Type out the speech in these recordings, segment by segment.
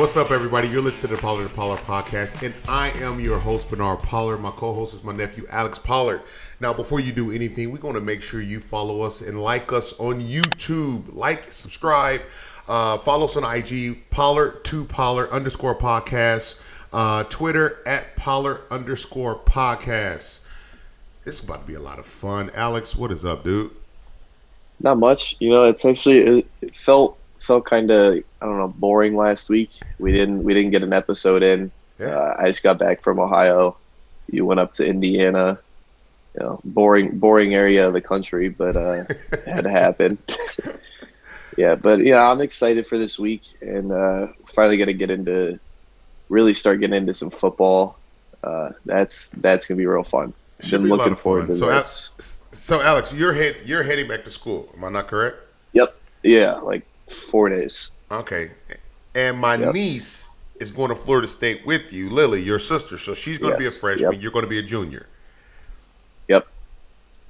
what's up, everybody? You're listening to the Pollard podcast, and I am your host, Bernard Pollard. My co-host is my nephew, Alex Pollard. Now, before you do anything, we're going to make sure you follow us and like us on YouTube. Like, subscribe, follow us on IG, Pollard_podcast, Twitter @Pollard_podcast. This is about to be a lot of fun. Alex, what is up, dude? Not much. It's actually it felt kind of, I don't know, boring last week. We didn't get an episode in. Yeah. I just got back from Ohio. You went up to Indiana. Boring area of the country, but it had to happen. I'm excited for this week, and finally going to start getting into some football. That's gonna be real fun. Been looking forward to this. So Alex, you're heading back to school. Am I not correct? Yep. Yeah, like 4 days. Okay. And my niece is going to Florida State with you, Lily, your sister. So she's going to be a freshman. Yep. You're going to be a junior. Yep.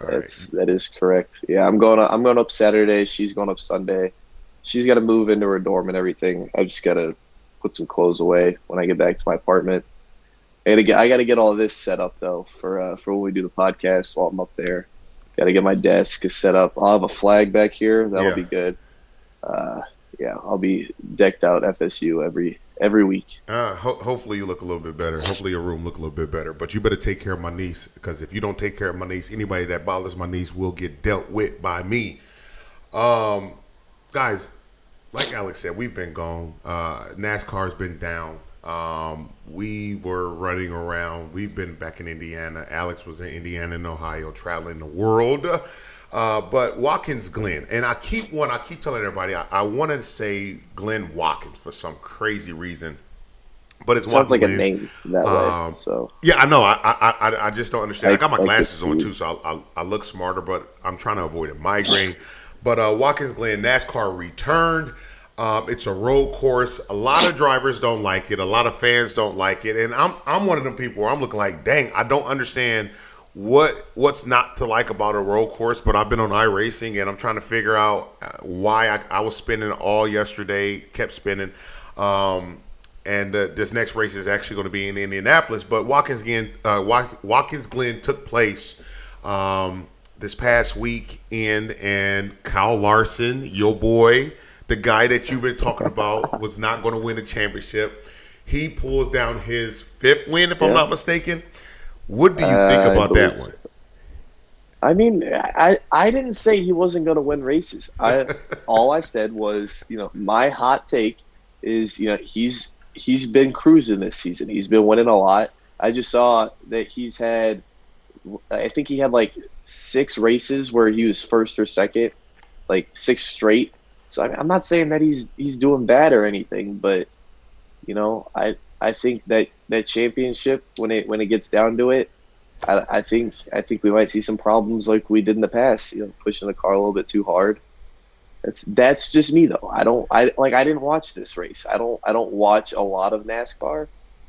All right. That is correct. Yeah, I'm going up Saturday. She's going up Sunday. She's got to move into her dorm and everything. I've just got to put some clothes away when I get back to my apartment. I got to get all this set up though for when we do the podcast while I'm up there. Got to get my desk set up. I'll have a flag back here. That'll be good. I'll be decked out FSU every week. Hopefully you look a little bit better. Hopefully your room look a little bit better. But you better take care of my niece, because if you don't take care of my niece, anybody that bothers my niece will get dealt with by me. Guys, like Alex said, we've been gone. NASCAR's been down. We were running around. We've been back in Indiana. Alex was in Indiana and Ohio, traveling the world. But Watkins Glen, and I keep telling everybody I want to say Glen Watkins for some crazy reason, but it's sounds Watkins like a name that way. So yeah, I know. I just don't understand. I got my glasses on too, so I look smarter, but I'm trying to avoid a migraine. But Watkins Glen, NASCAR returned. It's a road course. A lot of drivers don't like it. A lot of fans don't like it, and I'm one of them people where I'm looking like, dang, I don't understand what's not to like about a road course. But I've been on iRacing, and I'm trying to figure out why I was spinning all yesterday, kept spinning. And this next race is actually going to be in Indianapolis. But Watkins Glen took place this past weekend, and Kyle Larson, your boy, the guy that you've been talking about, was not going to win the championship. He pulls down his 5th win, if I'm not mistaken. What do you think about that one? I mean, I didn't say he wasn't going to win races. All I said was, my hot take is, he's been cruising this season. He's been winning a lot. I just saw that I think he had like 6 races where he was first or second, like 6 straight. So I'm not saying that he's doing bad or anything, but I think that championship, when it gets down to it, I think we might see some problems like we did in the past. Pushing the car a little bit too hard. That's just me though. I didn't watch this race. I don't watch a lot of NASCAR,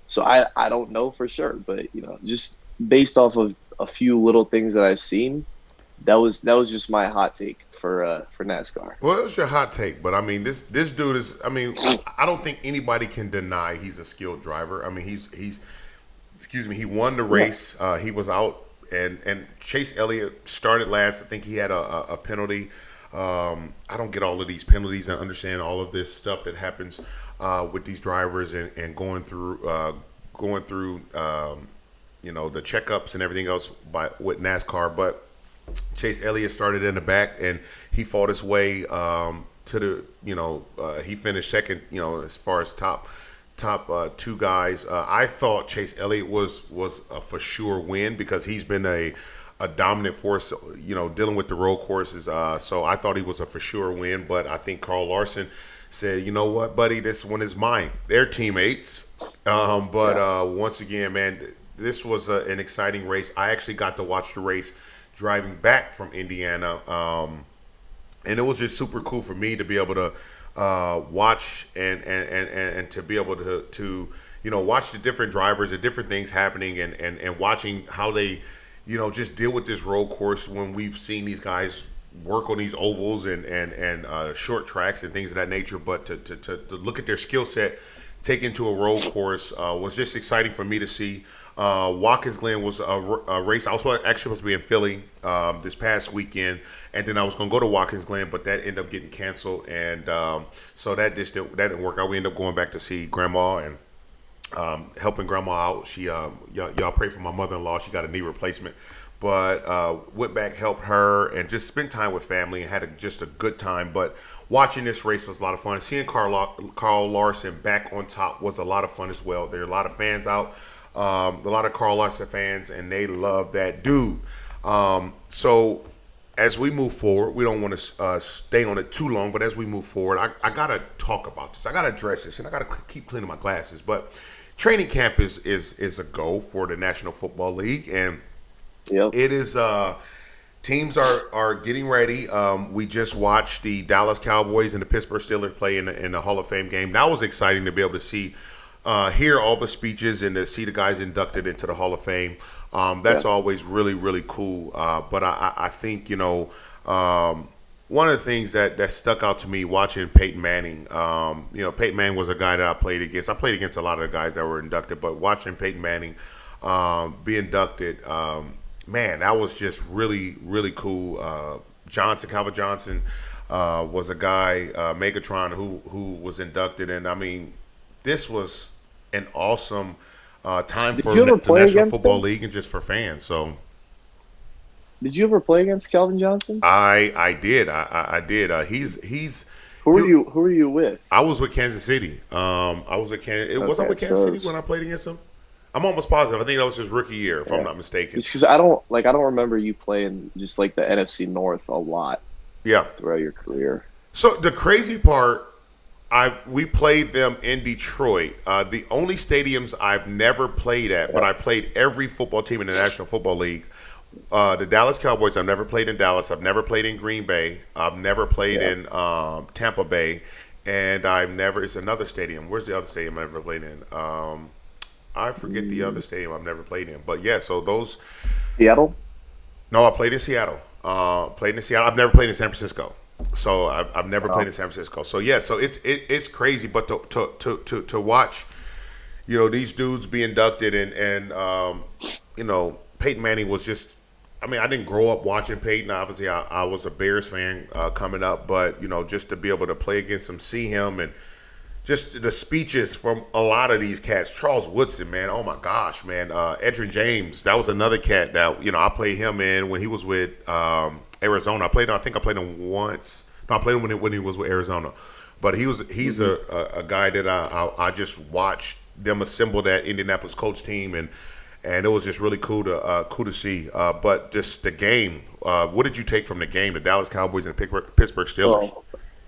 so I don't know for sure. But just based off of a few little things that I've seen, that was just my hot take for NASCAR. Well, it was your hot take, but I mean, this dude is. I mean, I don't think anybody can deny he's a skilled driver. I mean, he won the race. Yeah. He was out, and Chase Elliott started last. I think he had a penalty. I don't get all of these penalties and understand all of this stuff that happens with these drivers and going through the checkups and everything else with NASCAR, but Chase Elliott started in the back, and he fought his way to the. He finished second. As far as top 2 guys. I thought Chase Elliott was a for sure win, because he's been a dominant force. Dealing with the road courses. So I thought he was a for sure win. But I think Carl Larson said, "You know what, buddy, this one is mine." They're teammates. Once again, man, this was an exciting race. I actually got to watch the race driving back from Indiana, and it was just super cool for me to be able to watch and to be able to watch the different drivers, the different things happening, and watching how they just deal with this road course when we've seen these guys work on these ovals and short tracks and things of that nature. But to look at their skill set taken to a road course was just exciting for me to see. Watkins Glen was a race. I was actually supposed to be in Philly this past weekend, and then I was going to go to Watkins Glen, but that ended up getting canceled, and so that didn't work out. We ended up going back to see Grandma and helping Grandma out. She y'all pray for my mother-in-law. She got a knee replacement, but went back, helped her, and just spent time with family and had just a good time. But watching this race was a lot of fun. Seeing Carl Larson back on top was a lot of fun as well. There are a lot of fans out. A lot of Carl Larson fans, and they love that dude. So as we move forward, we don't want to stay on it too long, but as we move forward, I got to talk about this. I got to address this, and I got to keep cleaning my glasses. But training camp is a go for the National Football League, and it is teams are getting ready. We just watched the Dallas Cowboys and the Pittsburgh Steelers play in the Hall of Fame game. That was exciting to be able to see. Hear all the speeches and to see the guys inducted into the Hall of Fame. That's always really, really cool. But I think, one of the things that stuck out to me watching Peyton Manning, Peyton Manning was a guy that I played against. I played against a lot of the guys that were inducted, but watching Peyton Manning be inducted, man, that was just really, really cool. Calvin Johnson was a guy, Megatron, who was inducted. And, I mean, this was an awesome time for the National Football League and just for fans. So, did you ever play against Calvin Johnson? I did. I did. He's. Who were you with? I was with Kansas City. I was with Kansas. Was I with Kansas City when I played against him? I'm almost positive. I think that was his rookie year, if I'm not mistaken. Because I don't remember you playing just like the NFC North a lot. Yeah. Throughout your career. So the crazy part. We played them in Detroit. The only stadiums I've never played at, but I played every football team in the National Football League. The Dallas Cowboys, I've never played in Dallas. I've never played in Green Bay. I've never played in Tampa Bay. And it's another stadium. Where's the other stadium I've never played in? I forget the other stadium I've never played in. But, yeah, so those. Seattle? No, I played in Seattle. I've never played in San Francisco. So I've never played in San Francisco. So yeah, so it's crazy, but to watch, these dudes be inducted and Peyton Manning was just. I mean, I didn't grow up watching Peyton. Obviously, I was a Bears fan coming up, but just to be able to play against him, see him, and just the speeches from a lot of these cats. Charles Woodson, man, oh my gosh, man. Edgerrin James, that was another cat that I played him in when he was with. Arizona. I played him once. No, I played him when he was with Arizona. But he's a guy that I just watched them assemble that Indianapolis Colts team, and it was just really cool to see. But just the game, what did you take from the game? The Dallas Cowboys and Pittsburgh Steelers. Oh,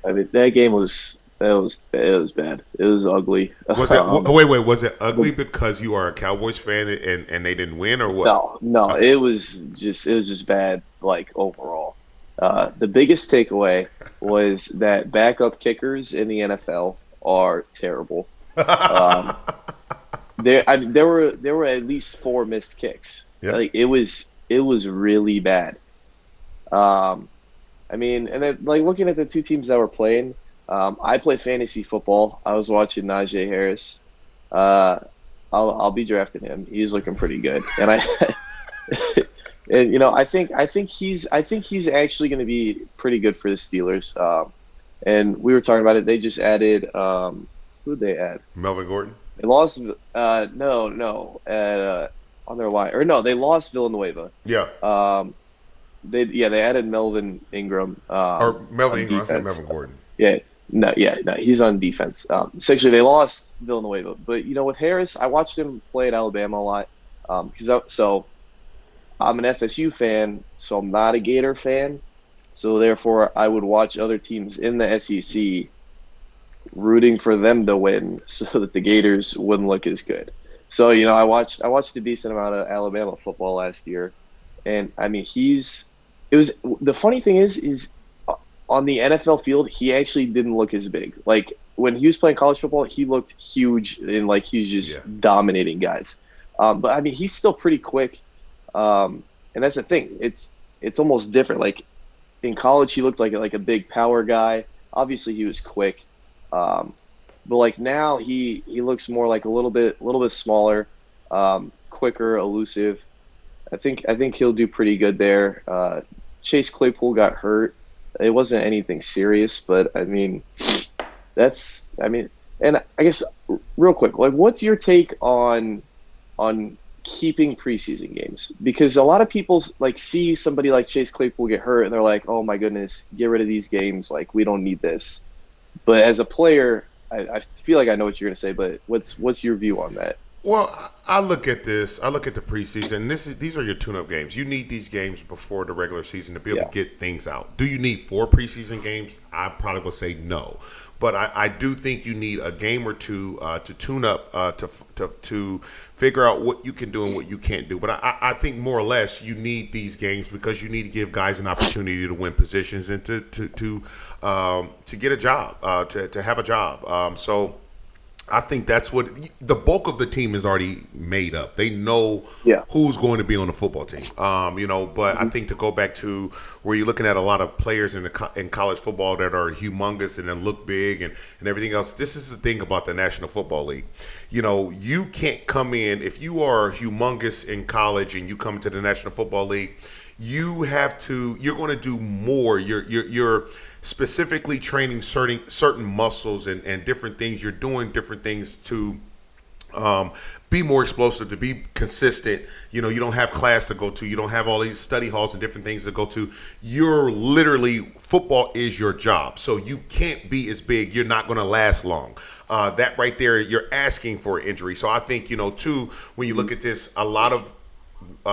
I mean, that game was bad. It was ugly. Was it? Wait. Was it ugly because you are a Cowboys fan and they didn't win, or what? No. It was just bad. Like overall, the biggest takeaway was that backup kickers in the NFL are terrible. There were at least 4 missed kicks. Yeah. Like it was really bad. I mean, and then like looking at the two teams that were playing. I play fantasy football. I was watching Najee Harris. I'll be drafting him. He's looking pretty good, and I think he's actually going to be pretty good for the Steelers. And we were talking about it. They just added who'd they add? Melvin Gordon. They lost on their line, or no, they lost Villanueva. Yeah. They added Melvin Ingram. Or Melvin Ingram. I said Melvin Gordon. Yeah. No, he's on defense. Essentially, they lost Villanueva. But, with Harris, I watched him play at Alabama a lot. So I'm an FSU fan, so I'm not a Gator fan. So, therefore, I would watch other teams in the SEC rooting for them to win so that the Gators wouldn't look as good. So, I watched a decent amount of Alabama football last year. And, I mean, the funny thing is on the NFL field, he actually didn't look as big. Like when he was playing college football, he looked huge and like he was just dominating guys. But I mean, he's still pretty quick. And that's the thing. It's almost different. Like in college, he looked like a big power guy. Obviously, he was quick. but like now he looks more like a little bit smaller, quicker, elusive. I think he'll do pretty good there. Chase Claypool got hurt. It wasn't anything serious, but I mean, and I guess real quick, like, what's your take on keeping preseason games? Because a lot of people like see somebody like Chase Claypool get hurt, and they're like, "Oh my goodness, get rid of these games. Like, we don't need this." But as a player, I feel like I know what you're gonna say. But what's your view on that? Well, I look at this. I look at the preseason. These are your tune-up games. You need these games before the regular season to be able Yeah, to get things out. Do you need 4 preseason games? I probably would say no, but I do think you need a game or two to tune up to figure out what you can do and what you can't do. But I think more or less you need these games because you need to give guys an opportunity to win positions and to get a job, to have a job. So. I think that's what the bulk of the team is already made up. They know yeah, who's going to be on the football team. But I think to go back to where you're looking at a lot of players in college football that are humongous and then look big and everything else. This is the thing about the National Football League. You can't come in if you are humongous in college and you come to the National Football League. You're going to do more. You're specifically training certain muscles and different things. You're doing different things to be more explosive, to be consistent. You don't have class to go to. You don't have all these study halls and different things to go to. You're literally, football is your job. So you can't be as big. You're not going to last long. That right there, you're asking for an injury. So I think, too, when you look at this, a lot of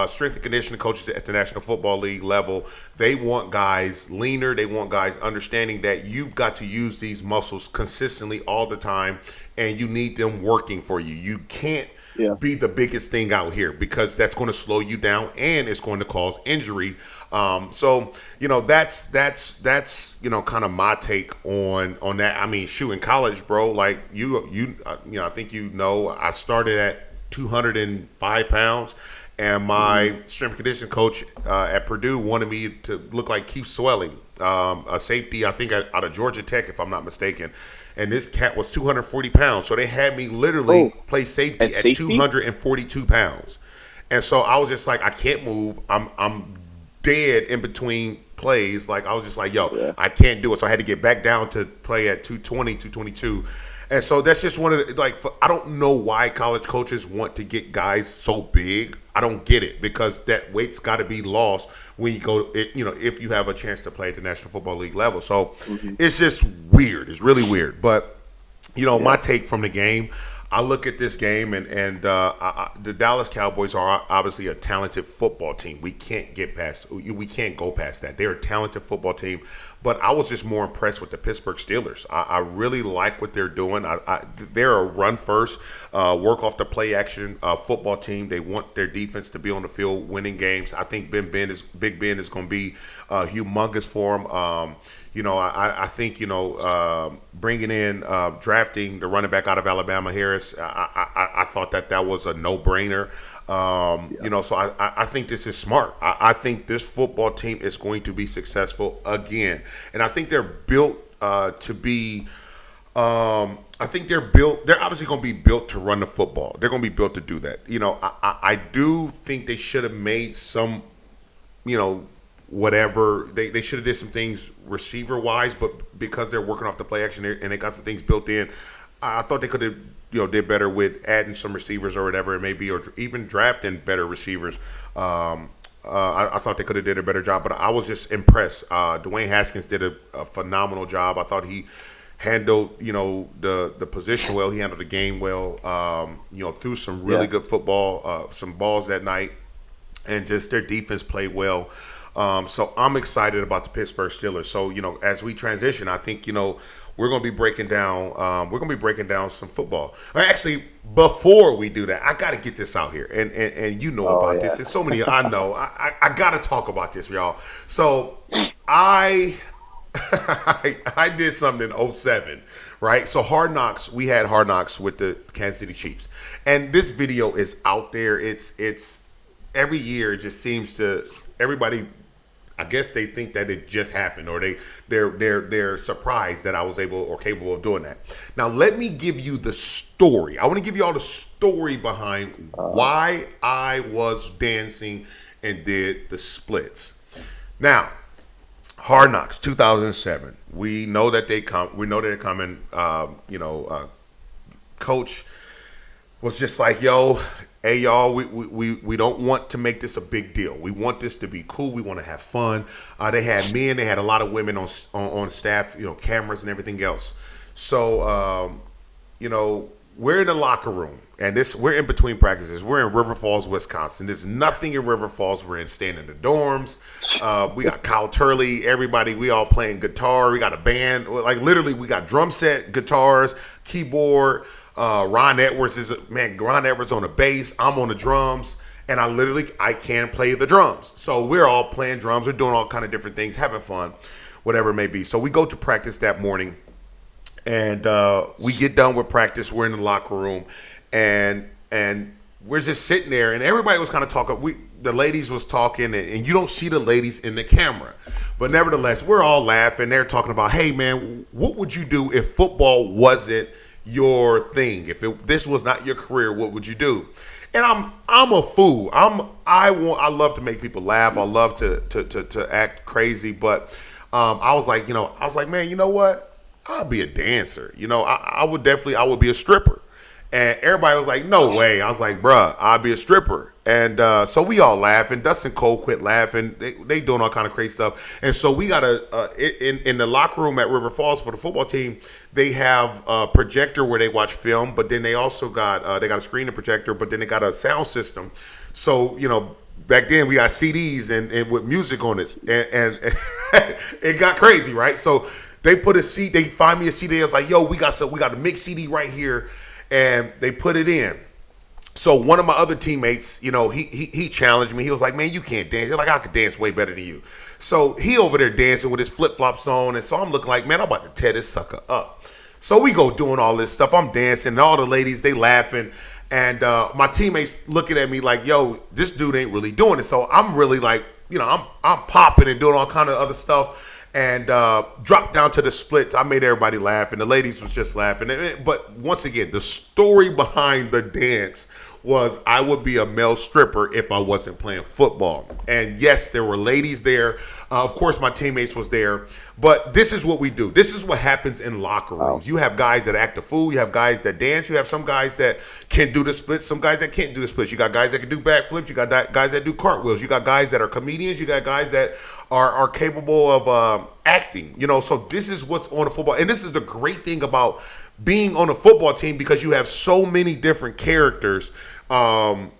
strength and conditioning coaches at the National Football League level, they want guys leaner. They want guys understanding that you've got to use these muscles consistently all the time, and you need them working for you. You can't yeah, be the biggest thing out here because that's going to slow you down and it's going to cause injury. That's kind of my take on that. I mean, shoot, in college, bro, like I think I started at 205 pounds. And my strength and conditioning coach at Purdue wanted me to look like Keith Swelling, a safety, I think, out of Georgia Tech, if I'm not mistaken. And this cat was 240 pounds. So they had me literally play safety at 242 pounds. And so I was just like, I can't move. I'm dead in between plays. Like, I was just like, yeah, I can't do it. So I had to get back down to play at 220, 222. And so that's just one of the, I don't know why college coaches want to get guys so big. I don't get it because that weight's got to be lost when you go, if you have a chance to play at the National Football League level. So it's just weird. It's really weird. But, my take from the game, I look at this game and the Dallas Cowboys are obviously a talented football team. We can't go past that. They're a talented football team. But I was just more impressed with the Pittsburgh Steelers. I really like what they're doing. They're a run first, work off the play action football team. They want their defense to be on the field winning games. I think Big Ben is going to be humongous for them. I think bringing in drafting the running back out of Alabama, Harris. I thought that was a no-brainer. So I think this is smart. I think this football team is going to be successful again, and I think they're built to be. I think they're built. They're obviously going to be built to run the football. They're going to be built to do that. I do think they should have made some, whatever they should have did some things receiver wise, but because they're working off the play action and they got some things built in, I thought they could have did better with adding some receivers or whatever it may be, or even drafting better receivers. I thought they could have did a better job, but I was just impressed. Dwayne Haskins did a phenomenal job. I thought he handled the position well. He handled the game well. Threw some really good football, some balls that night, and just their defense played well. So I'm excited about the Pittsburgh Steelers. So as we transition, I think we're going to be breaking down. Some football. Actually, before we do that, I got to get this out here, and about this. There's so many. I know. I got to talk about this, y'all. So I I did something in '07, right? So Hard Knocks. We had Hard Knocks with the Kansas City Chiefs, and this video is out there. It's every year. It just seems to everybody. I guess they think that it just happened, or they're surprised that I was able or capable of doing that. Now let me give you the story. I want to give you all the story behind why I was dancing and did the splits. Now, Hard Knocks 2007. We know that they come. We know they're coming. Coach was just like, "Yo, hey y'all, we don't want to make this a big deal. We want this to be cool. We want to have fun." They had men, they had a lot of women on staff, cameras and everything else. So, we're in the locker room, and we're in between practices. We're in River Falls, Wisconsin. There's nothing in River Falls. We're staying in the dorms. We got Kyle Turley, everybody. We all playing guitar. We got a band. Like literally, we got drum set, guitars, keyboard. Ron Edwards on the bass. I'm on the drums, and I can play the drums. So we're all playing drums. We're doing all kind of different things, having fun, whatever it may be. So we go to practice that morning, and we get done with practice. We're in the locker room, and we're just sitting there, and everybody was kind of talking. The ladies was talking, and you don't see the ladies in the camera, but nevertheless, we're all laughing. They're talking about, hey man, what would you do if football wasn't your thing? If this was not your career, what would you do? And I'm a fool. I love to make people laugh. I love to act crazy. But I was like, man, you know what? I'll be a dancer. I would be a stripper. And everybody was like, no way. I was like, bruh, I'll be a stripper. And so we all laughing. Dustin Cole quit laughing. They doing all kind of crazy stuff. And so we got in the locker room at River Falls for the football team, they have a projector where they watch film, but then they also got they got a screen and projector, but then they got a sound system. So, back then we got CDs and with music on it. And it got crazy, right? So they find me a CD. I was like, yo, we got a mix CD right here. And they put it in. So one of my other teammates, he challenged me. He was like, man, you can't dance. He's like, I could dance way better than you. So he over there dancing with his flip-flops on. And so I'm looking like, man, I'm about to tear this sucker up. So we go doing all this stuff. I'm dancing. And all the ladies, they laughing. And my teammates looking at me like, yo, this dude ain't really doing it. So I'm really like, I'm popping and doing all kind of other stuff. And dropped down to the splits. I made everybody laugh, and the ladies was just laughing. But once again, the story behind the dance was I would be a male stripper if I wasn't playing football. And yes, there were ladies there. Of course, my teammates was there. But this is what we do. This is what happens in locker rooms. You have guys that act a fool. You have guys that dance. You have some guys that can do the splits. Some guys that can't do the splits. You got guys that can do backflips. You got guys that do cartwheels. You got guys that are comedians. You got guys that are capable of acting. So this is what's on the football. And this is the great thing about being on a football team, because you have so many different characters. And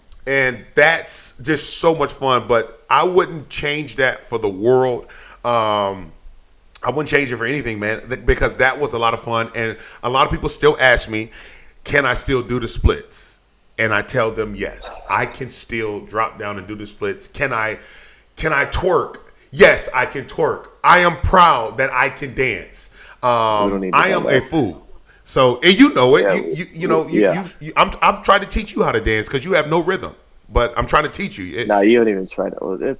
that's just so much fun. But I wouldn't change that for the world. I wouldn't change it for anything, man, because that was a lot of fun. And a lot of people still ask me, can I still do the splits? And I tell them, yes, I can still drop down and do the splits. Can I twerk? Yes, I can twerk. I am proud that I can dance. I am a fool. So, and you know it. I've tried to teach you how to dance because you have no rhythm. But I'm trying to teach you. No, you don't even try to.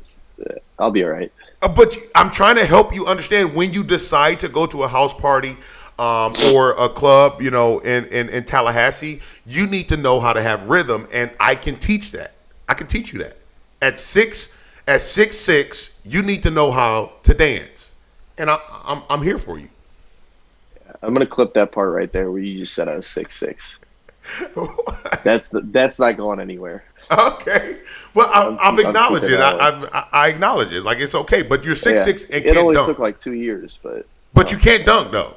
I'll be all right. But I'm trying to help you understand when you decide to go to a house party or a club, in Tallahassee, you need to know how to have rhythm, and I can teach that. I can teach you that. At 6'6", you need to know how to dance, and I'm here for you. I'm gonna clip that part right there where you just said I was 6'6". That's not going anywhere. Okay, well, I've acknowledged it. I acknowledge it. Like, it's okay, but you're 6'6" and can't dunk. It only took like 2 years, but you can't dunk though.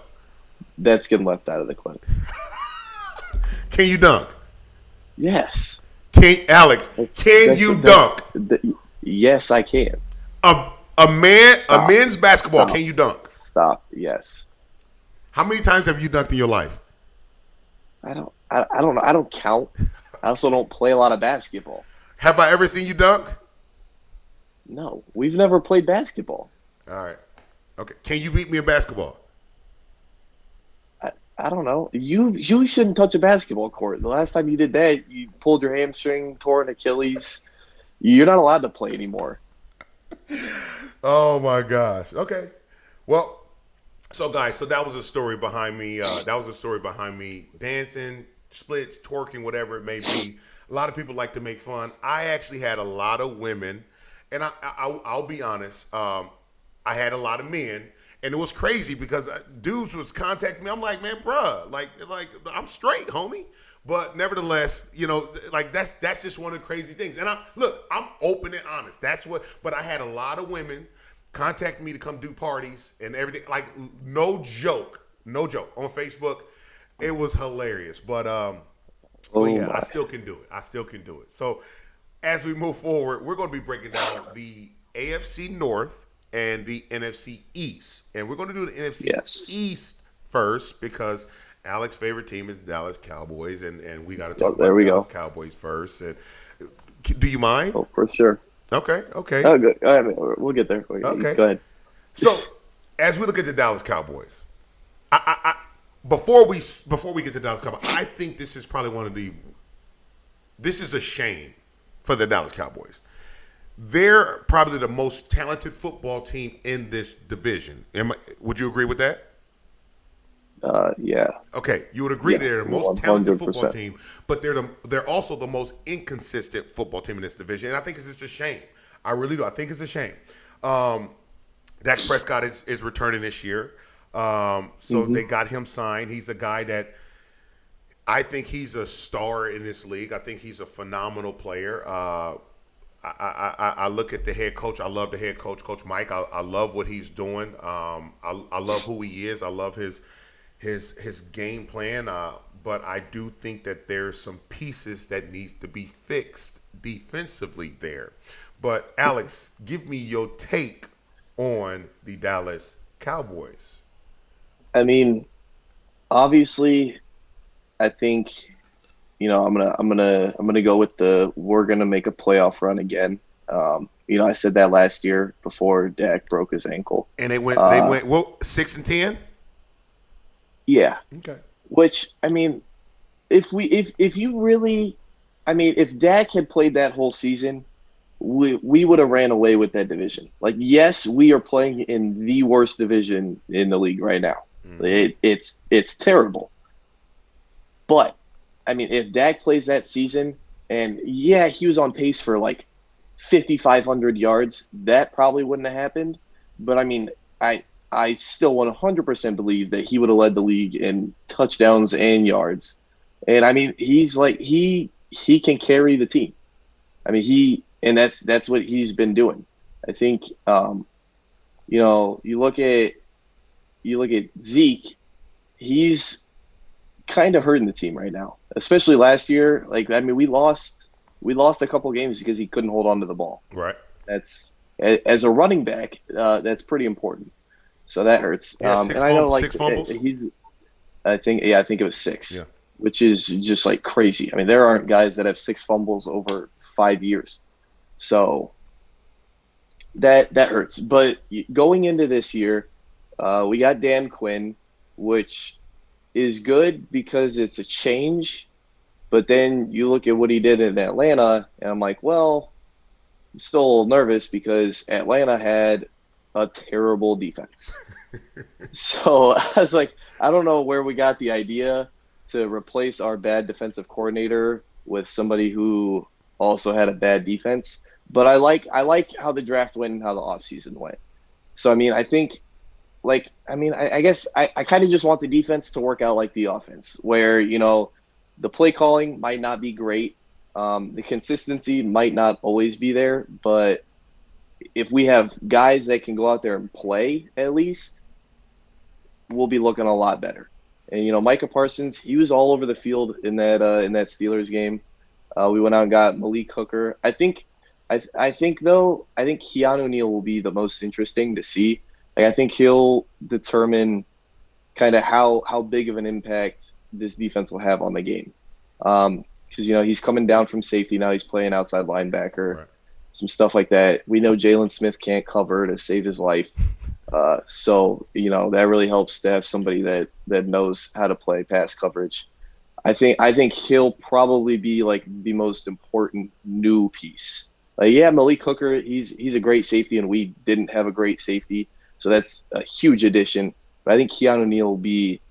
That's getting left out of the clip. Can you dunk? Yes. Alex, can you dunk? Yes, I can. A men's basketball. Stop. Can you dunk? Stop. Yes. How many times have you dunked in your life? I don't know. I don't count. I also don't play a lot of basketball. Have I ever seen you dunk? No, we've never played basketball. All right. Okay. Can you beat me in basketball? I don't know. You shouldn't touch a basketball court. The last time you did that, you pulled your hamstring, tore an Achilles. You're not allowed to play anymore. Oh my gosh. Okay. Well, so guys, so that was a story behind me. That was a story behind me dancing, splits, twerking, whatever it may be. A lot of people like to make fun. I actually had a lot of women, and I'll be honest. I had a lot of men, and it was crazy because dudes was contacting me. I'm like, man, bruh, like I'm straight, homie. But nevertheless, like that's just one of the crazy things. And I'm open and honest. That's what. But I had a lot of women contact me to come do parties and everything. Like no joke on Facebook. It was hilarious. But yeah, I still can do it. So as we move forward, we're going to be breaking down the AFC North and the NFC East, and we're going to do the NFC East first because Alex's favorite team is the Dallas Cowboys, and we got to talk about the Dallas Cowboys first. And do you mind? Oh, for sure. Okay. Oh, good. We'll get there. Okay. Go ahead. So, as we look at the Dallas Cowboys, before we get to Dallas Cowboys, I think this is probably this is a shame for the Dallas Cowboys. They're probably the most talented football team in this division. Would you agree with that? Yeah. Okay, you would agree they're the most 100%. Talented football team, but they're also the most inconsistent football team in this division. And I think it's just a shame. I really do. I think it's a shame. Dak Prescott is returning this year, so they got him signed. He's a guy that I think he's a star in this league. I think he's a phenomenal player. I look at the head coach. I love the head coach, Coach Mike. I love what he's doing. I love who he is. I love his game plan. But I do think that there's some pieces that needs to be fixed defensively there. But Alex, give me your take on the Dallas Cowboys. I mean, obviously, I think I'm gonna go with we're gonna make a playoff run again. I said that last year before Dak broke his ankle. And they went 6-10? Yeah. Okay. Which, I mean, if Dak had played that whole season, we would have ran away with that division. Like, yes, we are playing in the worst division in the league right now. It's terrible. But I mean, if Dak plays that season, and yeah, he was on pace for like 5,500 yards, that probably wouldn't have happened. But I mean, I still 100% believe that he would have led the league in touchdowns and yards. And I mean, he's like he can carry the team. I mean, that's what he's been doing. I think you look at Zeke, he's kind of hurting the team right now, especially last year. Like, I mean, we lost a couple games because he couldn't hold on to the ball. Right. That's, as a running back, that's pretty important. So that hurts. Yeah, and I know, like, 6 fumbles? I think it was 6. Yeah. Which is just like crazy. I mean, there aren't guys that have 6 fumbles over 5 years. So that hurts. But going into this year, we got Dan Quinn, which is good because it's a change. But then you look at what he did in Atlanta, and I'm like, well, I'm still a little nervous because Atlanta had a terrible defense. So I was like, I don't know where we got the idea to replace our bad defensive coordinator with somebody who also had a bad defense. But I like how the draft went and how the offseason went. So, I mean, I think, I guess I kind of just want the defense to work out like the offense, where, the play calling might not be great. The consistency might not always be there. But if we have guys that can go out there and play, at least, we'll be looking a lot better. And, Micah Parsons, he was all over the field in that Steelers game. We went out and got Malik Hooker. I think Keanu Neal will be the most interesting to see. Like, I think he'll determine kind of how big of an impact this defense will have on the game. Because, he's coming down from safety now. He's playing outside linebacker, right. Some stuff like that. We know Jalen Smith can't cover to save his life. So, that really helps to have somebody that knows how to play pass coverage. I think he'll probably be like the most important new piece Yeah, Malik Hooker, he's a great safety, and we didn't have a great safety, so that's a huge addition. But I think Keanu Neal will be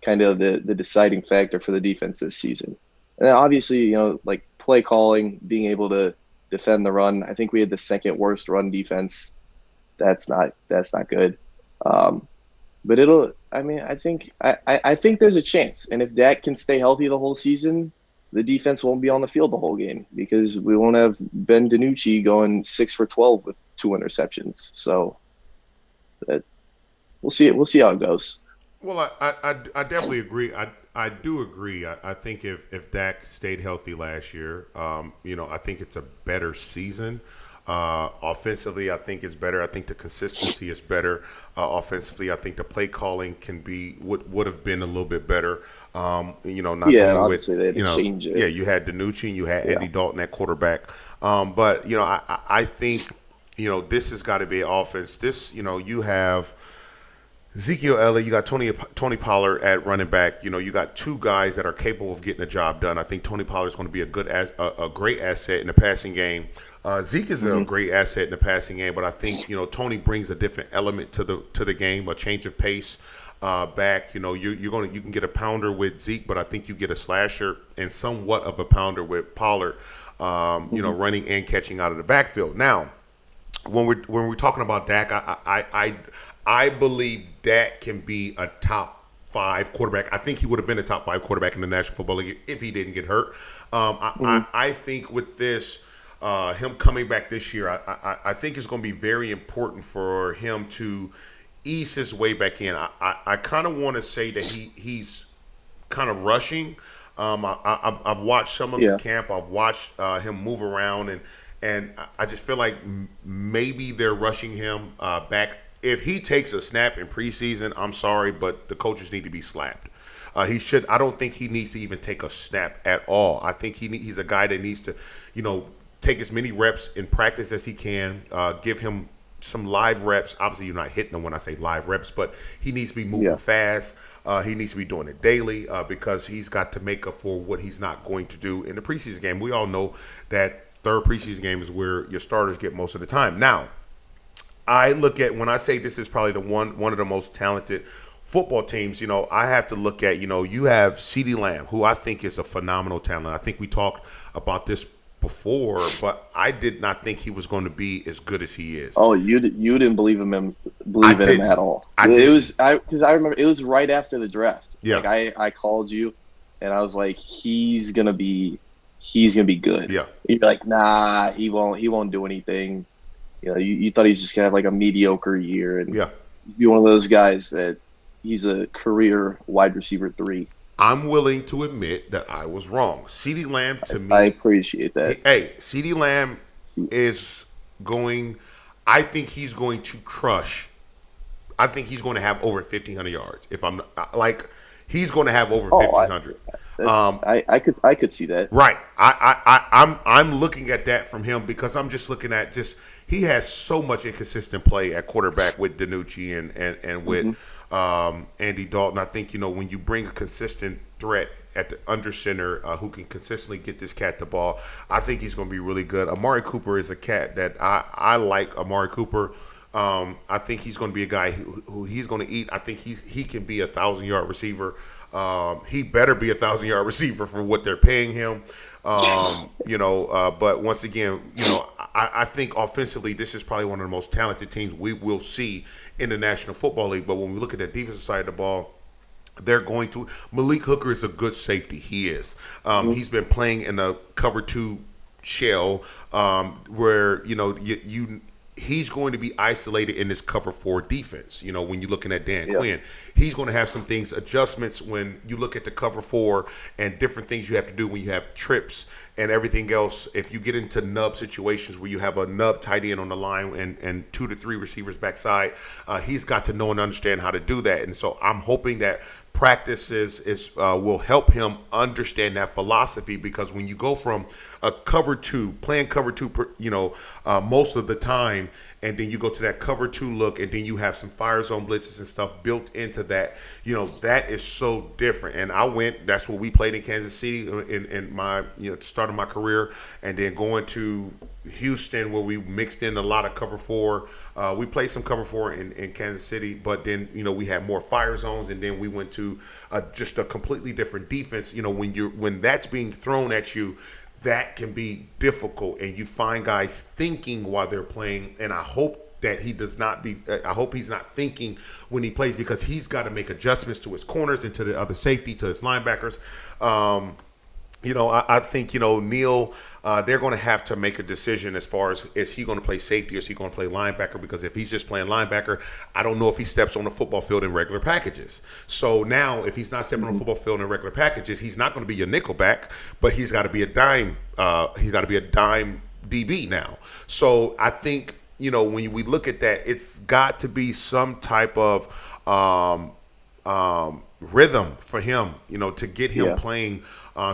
kind of the deciding factor for the defense this season. And then obviously, like play calling, being able to defend the run. I think we had the second worst run defense. That's not good. Um, but I think there's a chance. And if Dak can stay healthy the whole season, the defense won't be on the field the whole game because we won't have Ben DiNucci going 6 for 12 with 2 interceptions. So we'll see it. We'll see how it goes. Well, I definitely agree. I do agree. I think if Dak stayed healthy last year, I think it's a better season. Offensively, I think it's better. I think the consistency is better. Offensively, I think the play calling would have been a little bit better. Not going with they had to change it. Yeah, you had DiNucci and you had Andy Dalton at quarterback. But I think this has got to be an offense. You have Ezekiel Elliott, you got Tony Pollard at running back. You got two guys that are capable of getting the job done. I think Tony Pollard is going to be a great asset in the passing game. Zeke is a great asset in the passing game, but I think Tony brings a different element to the game, a change of pace back. You can get a pounder with Zeke, but I think you get a slasher and somewhat of a pounder with Pollard. Running and catching out of the backfield. Now, when we're talking about Dak, I believe Dak can be a top 5 quarterback. I think he would have been a top 5 quarterback in the National Football League if he didn't get hurt. I think with this, him coming back this year, I think it's going to be very important for him to ease his way back in. I kind of want to say that he's kind of rushing. I've watched some of the camp. I've watched him move around, and I just feel like maybe they're rushing him back. If he takes a snap in preseason, I'm sorry, but the coaches need to be slapped. He should. I don't think he needs to even take a snap at all. I think he's a guy that needs to, take as many reps in practice as he can. Give him some live reps. Obviously, you're not hitting him when I say live reps, but he needs to be moving fast. He needs to be doing it daily because he's got to make up for what he's not going to do in the preseason game. We all know that third preseason game is where your starters get most of the time. Now, I look at when I say this is probably one of the most talented football teams, I have to look at, you have CeeDee Lamb, who I think is a phenomenal talent. I think we talked about this before, but I did not think he was going to be as good as he is. Oh, you didn't believe in him at all. I remember it was right after the draft. Yeah. Like I called you and I was like, he's gonna be good. Yeah. You're like, nah, he won't do anything. You thought he's just gonna have like a mediocre year and be one of those guys that he's a career wide receiver 3. I'm willing to admit that I was wrong. CeeDee Lamb, to me, I appreciate that. Hey, CeeDee Lamb is going. I think he's going to crush. I think he's going to have over 1,500 yards. If I'm he's going to have over 1,500. I could see that. Right. I'm looking at that from him because I'm just looking at he has so much inconsistent play at quarterback with DiNucci and with Andy Dalton. I think when you bring a consistent threat at the under center who can consistently get this cat the ball, I think he's going to be really good. Amari Cooper is a cat that I like. Amari Cooper. I think he's going to be a guy who he's going to eat. I think he can be 1,000-yard receiver. He better be 1,000-yard receiver for what they're paying him. But once again, I think offensively, this is probably one of the most talented teams we will see in the National Football League. But when we look at the defensive side of the ball, they're going to Malik Hooker is a good safety. He is. He's been playing in a cover 2 shell where he's going to be isolated in this cover 4 defense. When you're looking at Dan Quinn, he's going to have some adjustments when you look at the cover 4 and different things you have to do when you have trips and everything else. If you get into nub situations where you have a nub tight end on the line and 2 to 3 receivers backside, he's got to know and understand how to do that. And so I'm hoping that practices will help him understand that philosophy, because when you go from a cover 2, playing cover 2, most of the time, and then you go to that cover 2 look, and then you have some fire zone blitzes and stuff built into that. That is so different. And that's what we played in Kansas City in my start of my career, and then going to Houston where we mixed in a lot of cover 4. We played some cover 4 in Kansas City, but then we had more fire zones, and then we went to just a completely different defense. When that's being thrown at you, that can be difficult, and you find guys thinking while they're playing. And I hope that I hope he's not thinking when he plays, because he's got to make adjustments to his corners and to the other safety, to his linebackers. I think, Neil, they're going to have to make a decision as far as, is he going to play safety or is he going to play linebacker? Because if he's just playing linebacker, I don't know if he steps on the football field in regular packages. So now, if he's not stepping on the football field in regular packages, he's not going to be your nickel back, but he's got to be a dime. He's got to be a dime DB now. So I think, when we look at that, it's got to be some type of rhythm for him, to get him playing.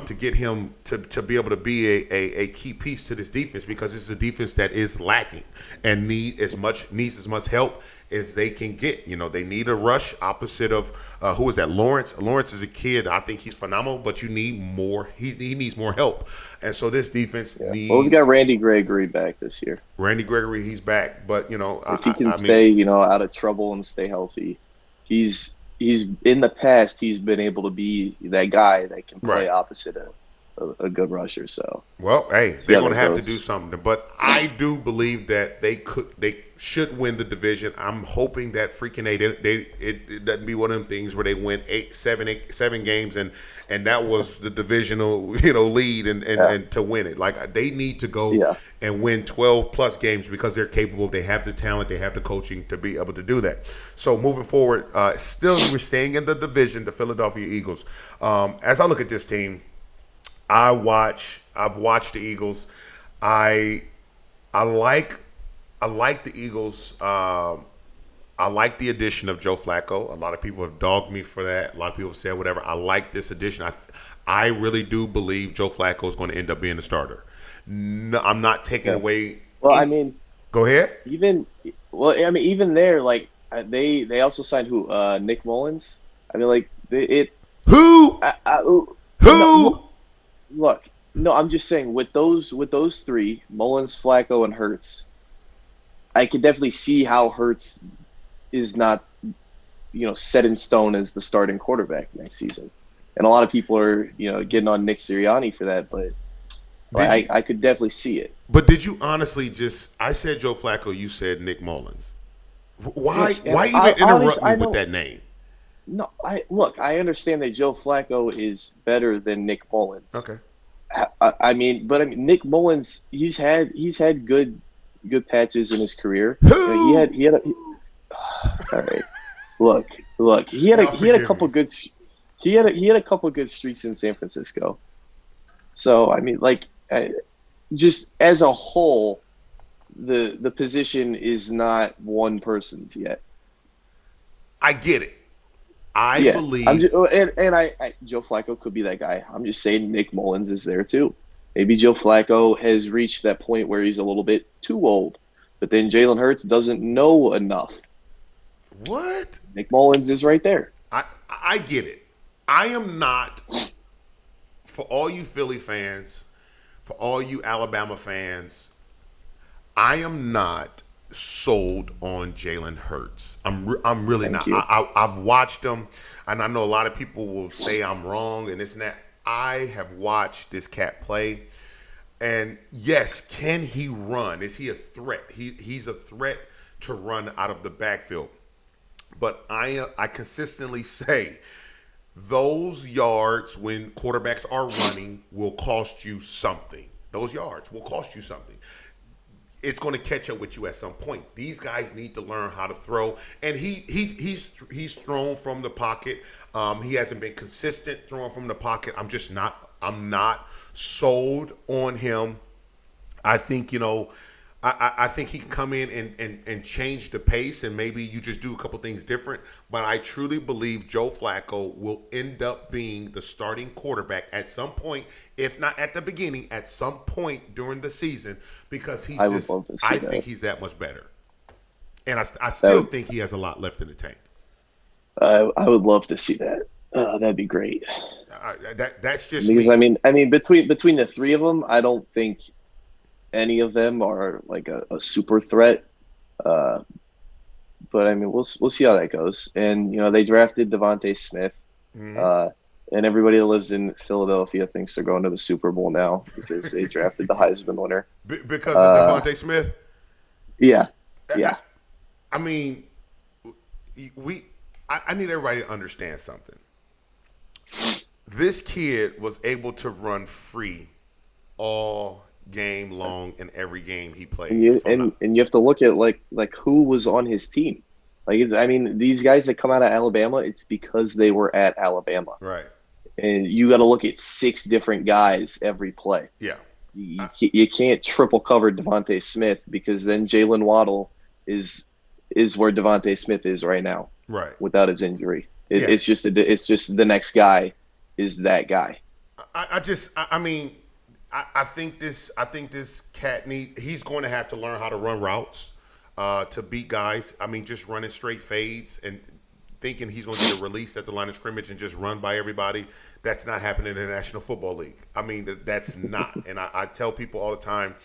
To get him to be able to be a key piece to this defense, because this is a defense that is lacking and needs as much help as they can get. They need a rush opposite of who is that? Lawrence. Lawrence is a kid. I think he's phenomenal, but you need more. He needs more help, and so this defense needs. Well, we got Randy Gregory back this year. Randy Gregory, he's back, but if he can stay out of trouble and stay healthy, he's in the past, he's been able to be that guy that can play opposite a good rusher. So, well, hey, they're going to have to do something. But I do believe that they should win the division. I'm hoping that freaking it doesn't be one of them things where they win 7 games and that was the divisional lead and to win it. Like, they need to go and win 12 plus games, because they're capable. They have the talent, they have the coaching to be able to do that. So moving forward, still we're staying in the division, the Philadelphia Eagles. As I look at this team, I've watched the Eagles. I like the Eagles. I like the addition of Joe Flacco. A lot of people have dogged me for that. A lot of people have said whatever. I like this addition. I really do believe Joe Flacco is going to end up being the starter. No, I'm not taking away. Well, go ahead. Even there, like, they also signed who? Nick Mullins. Who? Look, no, I'm just saying with those 3, Mullins, Flacco, and Hurts, I could definitely see how Hurts is not, set in stone as the starting quarterback next season. And a lot of people are, getting on Nick Sirianni for that, but I could definitely see it. But did you honestly I said Joe Flacco, you said Nick Mullins. Why even interrupt me with that name? No, I understand that Joe Flacco is better than Nick Mullins. Okay. Nick Mullins, he's had good patches in his career. Who? He had all right. Look. He had a couple good. He had a couple good streaks in San Francisco. So just as a whole, the position is not one person's yet. I get it. I believe. Joe Flacco could be that guy. I'm just saying Nick Mullins is there too. Maybe Joe Flacco has reached that point where he's a little bit too old, but then Jalen Hurts doesn't know enough. What? Nick Mullins is right there. I get it. I am not, for all you Philly fans, for all you Alabama fans, I am not sold on Jalen Hurts. I'm really not. I've watched him, and I know a lot of people will say I'm wrong and this and that. I have watched this cat play, and yes, can he run? Is he a threat? He's a threat to run out of the backfield. But I consistently say those yards when quarterbacks are running will cost you something. Those yards will cost you something. It's going to catch up with you at some point. These guys need to learn how to throw, and he's thrown from the pocket. He hasn't been consistent throwing from the pocket. I'm not sold on him. I think I think he can come in and change the pace, and maybe you just do a couple things different. But I truly believe Joe Flacco will end up being the starting quarterback at some point, if not at the beginning, at some point during the season, because I think he's that much better. And I still think he has a lot left in the tank. I would love to see that. That'd be great. That's just Because me. I mean, between the three of them, I don't think any of them are like a super threat. But I mean, we'll see how that goes. And they drafted Devontae Smith, Mm-hmm. and everybody that lives in Philadelphia thinks they're going to the Super Bowl now because they drafted the Heisman winner. Because of Uh, Devontae Smith. yeah, I, yeah. I mean, I need everybody to understand something. This kid was able to run free all game long in every game he And played. you If I'm not and you have to look at like who was on his team. I mean, these guys that come out of Alabama, it's because they were at Alabama. right, And you got to look at 6 different guys every play. yeah, You can't triple cover Devontae Smith because then Jalen Waddle is where Devontae Smith is right now right, without his injury. yeah. It's just the next guy is that guy. I mean, I think this cat he's going to have to learn how to run routes to beat guys. I mean, just running straight fades and thinking he's going to get a release at the line of scrimmage and just run by everybody. That's not happening in the National Football League. I mean, that's not. And I tell people all the time,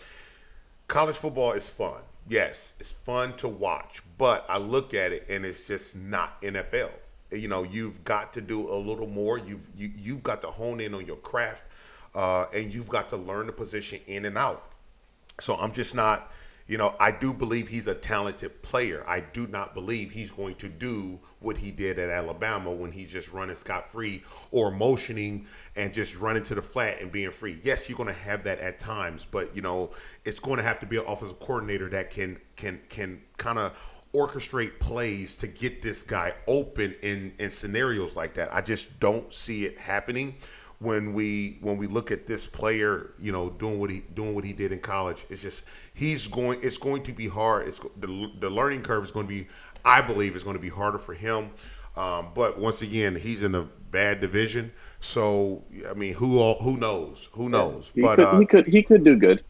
college football is fun. Yes, it's fun to watch, but I look at it and it's just not NFL. You've got to do a little more. You've got to hone in on your craft, and you've got to learn the position in and out. So I'm just not. I do believe he's a talented player. I do not believe he's going to do what he did at Alabama when he's just running scot-free or motioning and just running to the flat and being free. Yes, you're going to have that at times, but it's going to have to be an offensive coordinator that can kind of orchestrate plays to get this guy open in scenarios like that. I just don't see it happening. When we look at this player, doing what he did in college, it's just it's going to be hard. The learning curve is going to be, I believe, is going to be harder for him. But once again, he's in a bad division, so I mean, who knows? Who knows? Yeah, he could do good.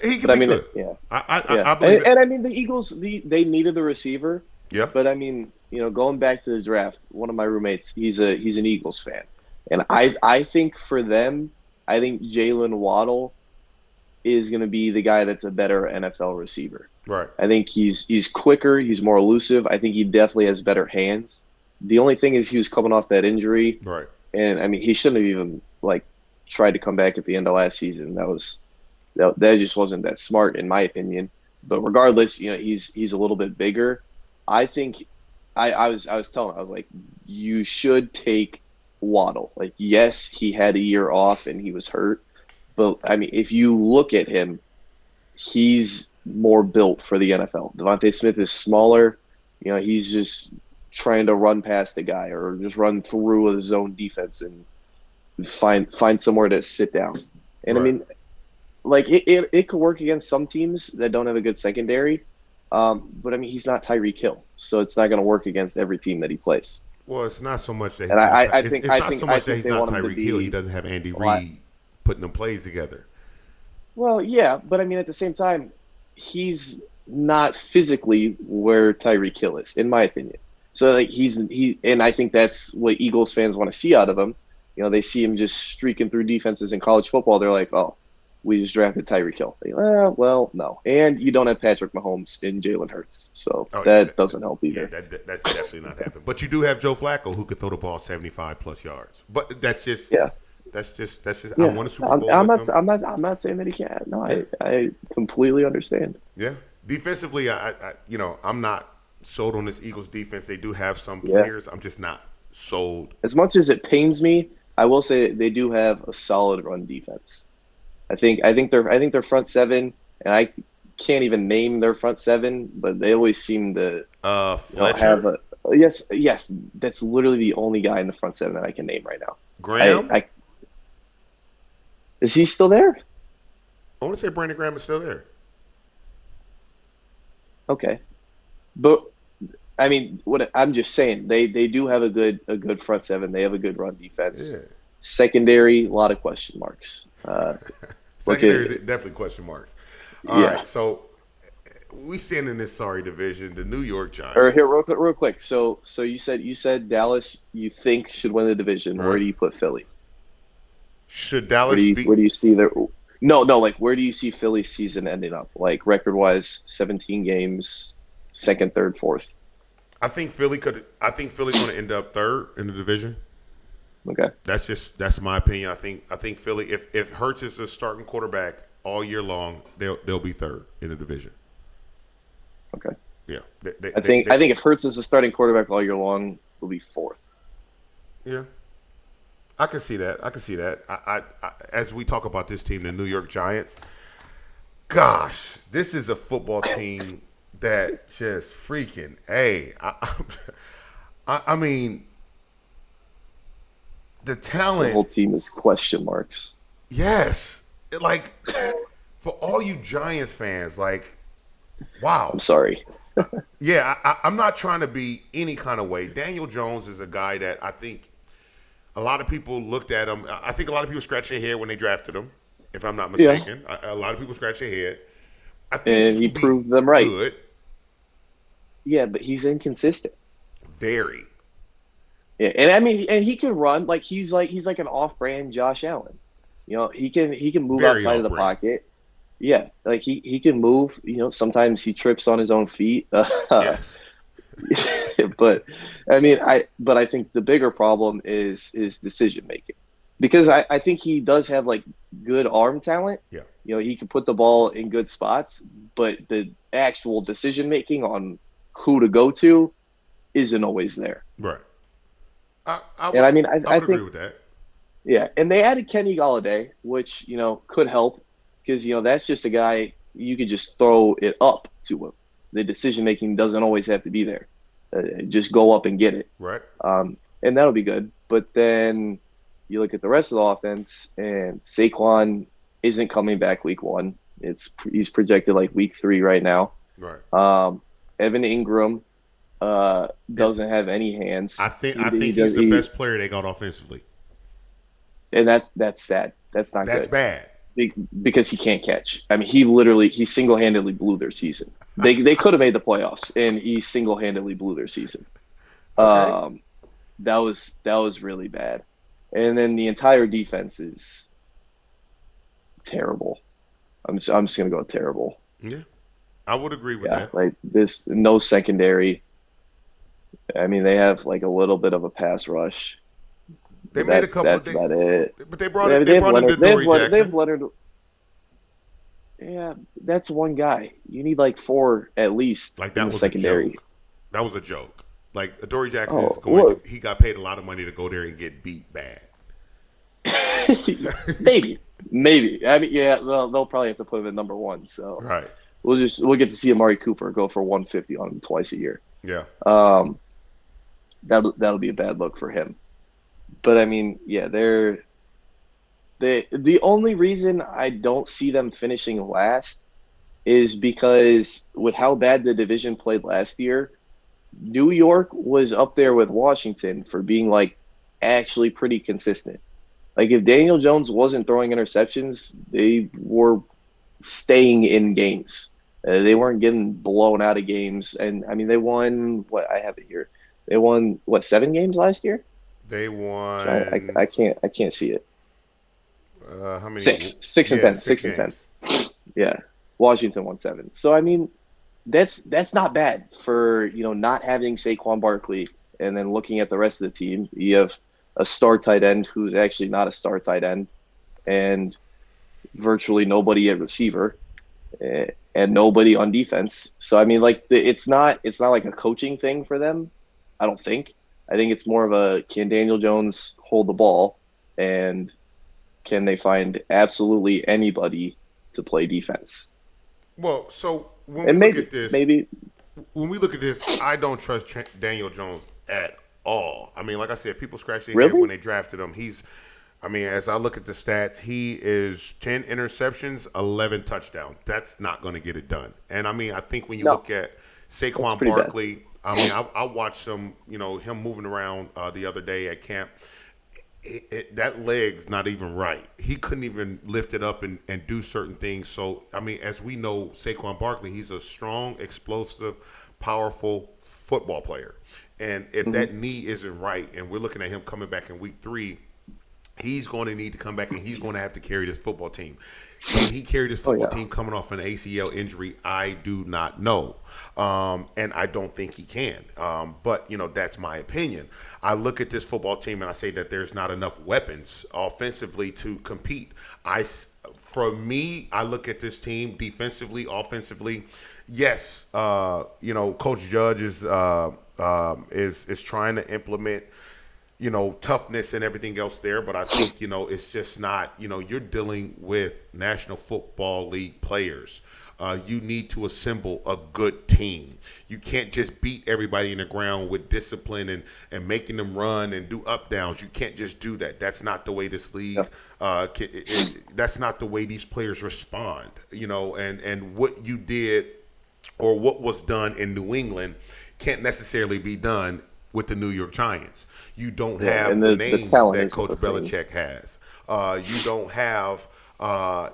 He could But be I mean, good. yeah, I believe and I mean the Eagles, they needed a receiver. Yeah. But I mean, going back to the draft, one of my roommates, he's an Eagles fan. And I think for them, I think Jalen Waddle is going to be the guy that's a better NFL receiver. Right. I think he's quicker, he's more elusive. I think he definitely has better hands. The only thing is he was coming off that injury. Right. And I mean, he shouldn't have even tried to come back at the end of last season. That just wasn't that smart in my opinion. But regardless, he's a little bit bigger. I think I was telling him, I was like, you should take Waddle. Yes, he had a year off and he was hurt, but I mean, if you look at him, he's more built for the NFL. Devontae Smith is smaller. He's just trying to run past the guy or just run through his own defense and find somewhere to sit down. And right. I mean, it could work against some teams that don't have a good secondary. But I mean, he's not Tyreek Hill, so it's not going to work against every team that he plays. Well, it's not so much that he's not Tyreek Hill. He doesn't have Andy Reid putting them plays together. Well, yeah, but I mean, at the same time, he's not physically where Tyreek Hill is, in my opinion. So and I think that's what Eagles fans want to see out of him. They see him just streaking through defenses in college football. They're like, oh, we just drafted Tyreek Hill. Well, no. And you don't have Patrick Mahomes and Jalen Hurts. So that doesn't help either. Yeah, that's definitely not happening. But you do have Joe Flacco who could throw the ball 75+ yards. But that's just that's just I want a Super Bowl. I'm not saying that he can't. No, I completely understand. Yeah. Defensively, I'm not sold on this Eagles defense. They do have some players. I'm just not sold. As much as it pains me, I will say they do have a solid run defense. I think their front seven, and I can't even name their front seven, but they always seem to have a yes. That's literally the only guy in the front seven that I can name right now. Graham, is he still there? I want to say Brandon Graham is still there. Okay, but I mean, I'm just saying they do have a good front seven. They have a good run defense. Yeah. Secondary, a lot of question marks. Secondary is definitely question marks. All right, so we stand in this sorry division, the New York Or here, Giants. real quick. So you said Dallas you think should win the division. Where Right? do you put Philly? Should Where Dallas do you beat? where do you see their no, like where do you see Philly's season ending up? Like record wise, 17 games, second, third, fourth. I think Philly could. I think Philly's going to end up third in the division. Okay. That's my opinion. I think Philly. If Hurts is the starting quarterback all year long, they'll be third in the division. Okay. Yeah. I think if Hurts is the starting quarterback all year long, he'll be fourth. Yeah. I can see that. As we talk about this team, the New York Giants. Gosh, this is a football team that just freaking. Hey, I mean, the The talent. whole team is question marks. Yes, like for all you Giants fans, like, wow. I'm sorry. Yeah, I'm not trying to be any kind of way. Daniel Jones is a guy that I think a lot of people looked at him. I think a lot of people scratched their head when they drafted him, if I'm not Yeah. mistaken. A lot of people scratch their head. I think And he can be proved them right. good, Yeah, but he's inconsistent. very. Yeah, and I mean, and he can run like an off-brand Josh Allen. He can move Very outside of the off-brand. pocket. Yeah, like he can move. Sometimes he trips on his own feet. Yes. But I think the bigger problem is decision making, because I think he does have like good arm talent. Yeah. He can put the ball in good spots, but the actual decision making on who to go to isn't always there. Right. I And I mean, I I would agree think, with that. yeah, and they added Kenny Galladay, which could help, because that's just a guy you could just throw it up to him. The decision making doesn't always have to be there. Just go up and get it, Right. and that'll be good. But then you look at the rest of the offense, and Saquon isn't coming back week 1. He's projected like week 3 right now. Right. Evan Ingram doesn't have any hands. I think He he's does- the best player they got offensively. and that's sad. That's not That's good. bad. Because he can't catch. I mean, he single-handedly blew their season. They could have made the playoffs, and he single-handedly blew their season. Okay. That was really bad. And then the entire defense is terrible. I'm just gonna go terrible. Yeah. I would agree with Yeah, that. like this, no secondary. I mean, they have like a little bit of a pass rush. They But made a couple. That's about it. But they brought Yeah, it. they They have brought in Leonard. They Dory have Leonard. They have Jackson. Leonard. Yeah, that's one guy. You need like 4 at least Like in that the was secondary. a joke. That was a joke. Like Dory Jackson is Oh, going. look. He got paid a lot of money to go there and get beat bad. Maybe. I mean, yeah, they'll probably have to put him at number 1. So Right. we'll get to see Amari Cooper go for 150 on him twice a year. Yeah. That'll be a bad look for him. But I mean, yeah, the only reason I don't see them finishing last is because with how bad the division played last year, New York was up there with Washington for being like actually pretty consistent. Like if Daniel Jones wasn't throwing interceptions, they were staying in games. They weren't getting blown out of games. And I mean, they won I have it here. They won 7 games last year? They won. I can't see it. How many? 6 and 10. 6 and 10. games. Yeah. Washington won 7. So I mean, that's not bad for not having Saquon Barkley, and then looking at the rest of the team, you have a star tight end who's actually not a star tight end, and virtually nobody at receiver, and nobody on defense. So I mean, like it's not like a coaching thing for them. I don't think. I think it's more of a, can Daniel Jones hold the ball, and can they find absolutely anybody to play defense? Well, so when And we look at this, maybe when we look at this, I don't trust Daniel Jones at all. I mean, like I said, people scratch their Really? head when they drafted him. As I look at the stats, he is 10 interceptions, 11 touchdowns. That's not going to get it done. And I mean, I think when you No. look at Saquon pretty bad. Barkley, I mean, I watched him moving around the other day at camp. that leg's not even right. He couldn't even lift it up and do certain things. So, I mean, as we know, Saquon Barkley, he's a strong, explosive, powerful football player. And if that knee isn't right, and we're looking at him coming back in week 3, he's going to need to come back and he's going to have to carry this football team. Can he carry this football team coming off an ACL injury? I do not know. And I don't think he can. But, that's my opinion. I look at this football team and I say that there's not enough weapons offensively to compete. For me, I look at this team defensively, offensively. Yes, Coach Judge is trying to implement toughness and everything else there. But I think, it's just not, you're dealing with National Football League players. You need to assemble a good team. You can't just beat everybody in the ground with discipline and making them run and do up downs. You can't just do that. That's not the way this league, that's not the way these players respond, and what you did or what was done in New England can't necessarily be done with the New York Giants. You don't have the name that Coach Belichick has. You don't have